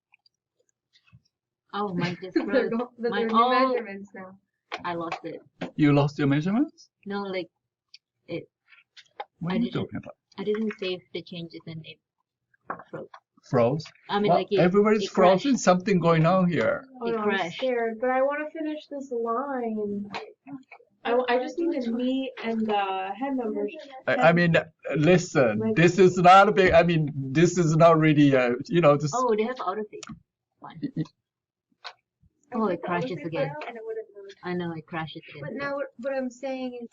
Oh, mine just they're froze. go- but My they're new all- measurements now. I lost it. You lost your measurements? No, like What I are you didn't- talking about? I didn't save the changes and it froze. Froze? I mean, Well, like everybody's it crashed. frozen. Something going on here. Oh It no, I'm crashed. scared, but I want to finish this line. I just need the knee and the head numbers. I mean, listen. This is not a big. I mean, this is not really. This. Oh, they have autosave. Fine. Oh, it crashes again. And it would have moved. I know it crashes But again. now what I'm saying is,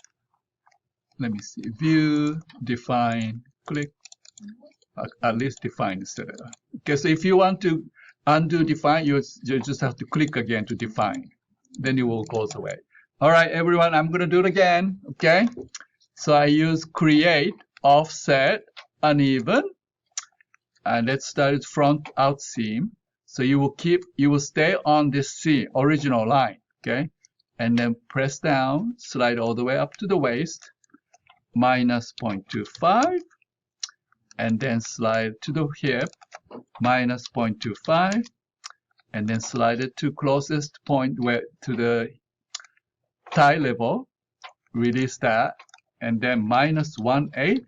Let me see. View, define, click. At least define instead of. Okay, so if you want to undo define, you just have to click again to define. Then it will go away. All right, everyone, I'm going to do it again. Okay. So I use create, offset, uneven. And let's start with front out seam. So you will stay on this seam, original line. Okay. And then press down, slide all the way up to the waist, minus 0.25. And then slide to the hip, minus 0.25, and then slide it to closest point to the thigh level, release that, and then minus 1/8,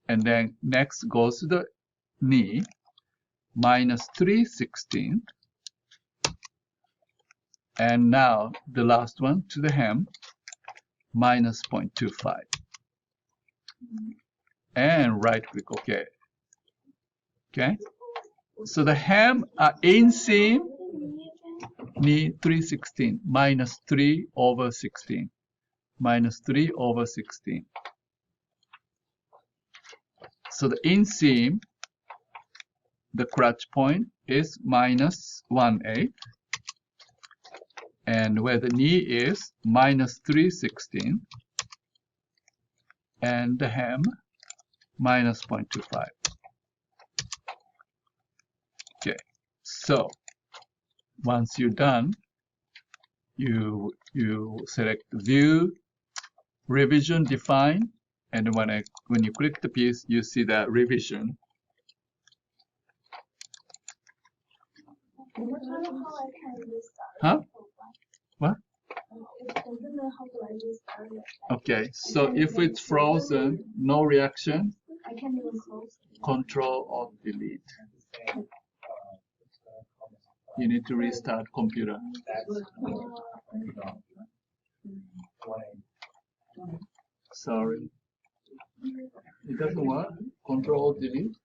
and then next goes to the knee, minus 3/16, and now the last one to the hem, minus 0.25. And right click OK. Okay. So the hem inseam knee 3/16 minus 3/16 minus 3/16. So the inseam, the crotch point is minus 1/8, and where the knee is minus 3/16. And the hem minus 0.25. Okay, so once you're done, you select view, revision, define, and when you click the piece, you see that revision. Huh? What? Okay, so if it's frozen, no reaction, Control or delete. You need to restart computer. Sorry. It doesn't work. Control delete.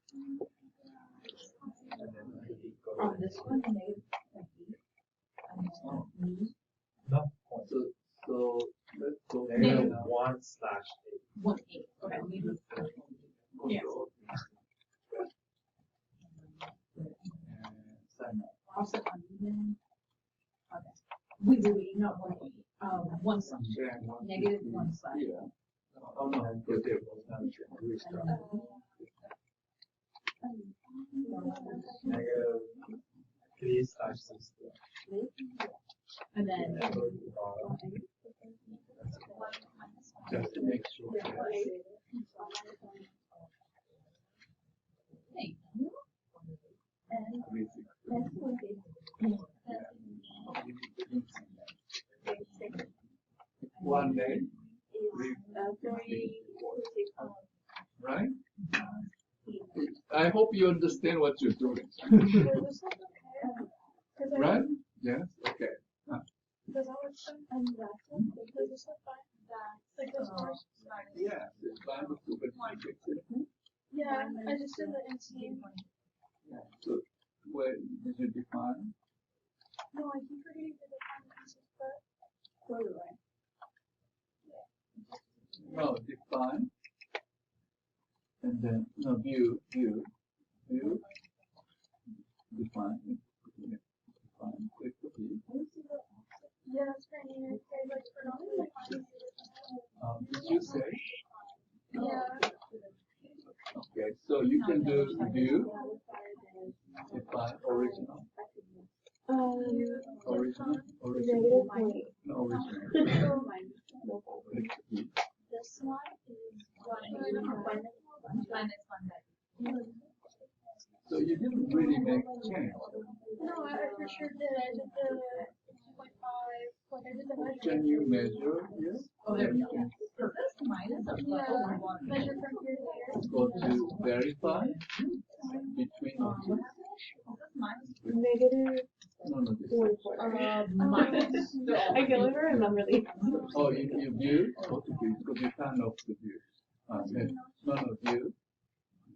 On this one, No. So let's go There there is now. 1/8. 1/8. Okay. Yes. Sign up. Also uneven. Okay. We not 1/8. one side, negative one side. Yeah. Oh, no, go there. Restart. Negative 3/60. And then, Just to make sure. hey, One day, right? I hope you understand what you're doing. Right? Yes? Okay. Yeah, it's fine with you, but you fix it. Yeah, I just did the NC. Yeah. So, where did you define? No, I keep forgetting to define the NC, but No, define. And then, no, view, define, click the view. yeah, that's right here. Okay, like for not Did you say? yeah. Okay, so you can do view, define, original, original, no, original. Click the view. This one is So you didn't really make change. no, I for sure did. I did the 2.5. Like I did the measure. Can you measure here? oh, there we go. So that's minus of Yeah, what we want to measure from here to here. Go to verify between the two. That's minus. Negative No, this. 44. Minus. I can only remember these. Oh, you view? Go to view, because you turn off the view.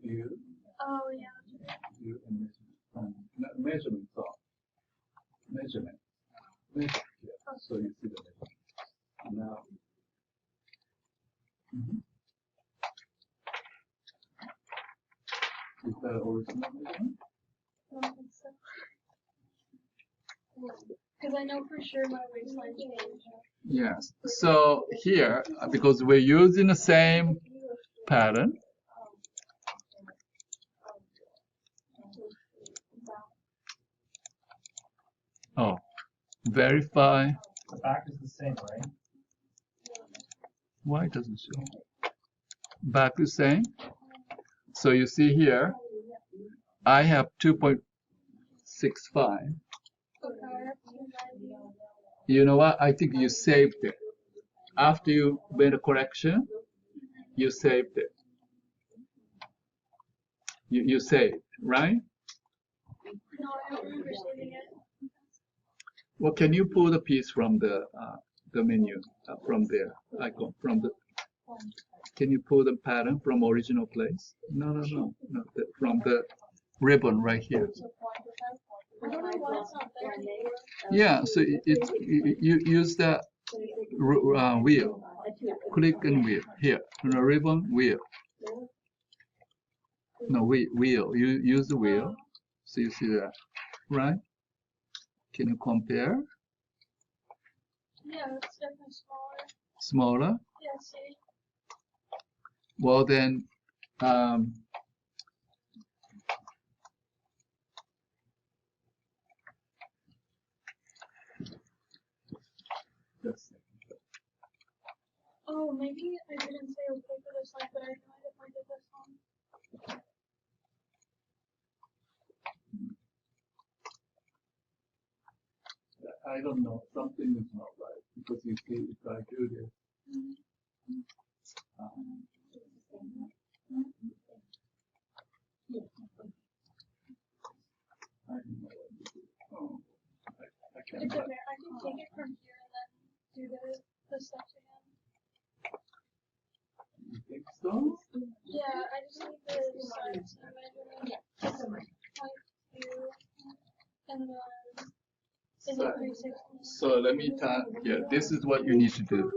View, Oh yeah. view, and measurement. Measurement off. Measurement. Yeah. So you see the measurement. Now. Is that original measurement? I don't think so. Because I know for sure my waistline changed. Yes. So here, because we're using the same pattern, verify. The back is the same, right? Why it doesn't show? Back the same. So you see here, I have 2.65. You know what? I think you saved it. After you made a correction, you saved it. You saved, right? No, I don't remember saving it. Well, can you pull the piece from the menu, from there, icon, from the, can you pull the pattern from original place? No, from the ribbon right here. I don't know why it's not there anymore. Yeah, so you use the wheel, click and wheel, here, the ribbon, wheel. No, wheel, you use the wheel, so you see that, right? Can you compare? Yeah, it's definitely smaller. Smaller? Yeah, see? Well then, Oh, maybe I didn't say okay for this line, but I might have pointed this one. I don't know, something is not right, because you see, if I do this, I don't know what to do. Oh, I can't. It's okay. I can take it from here and then do the steps again. You think so? Yeah, I just need the sides and measurement. Point two, and then is it 360? So let me tell, yeah, this is what you need to do.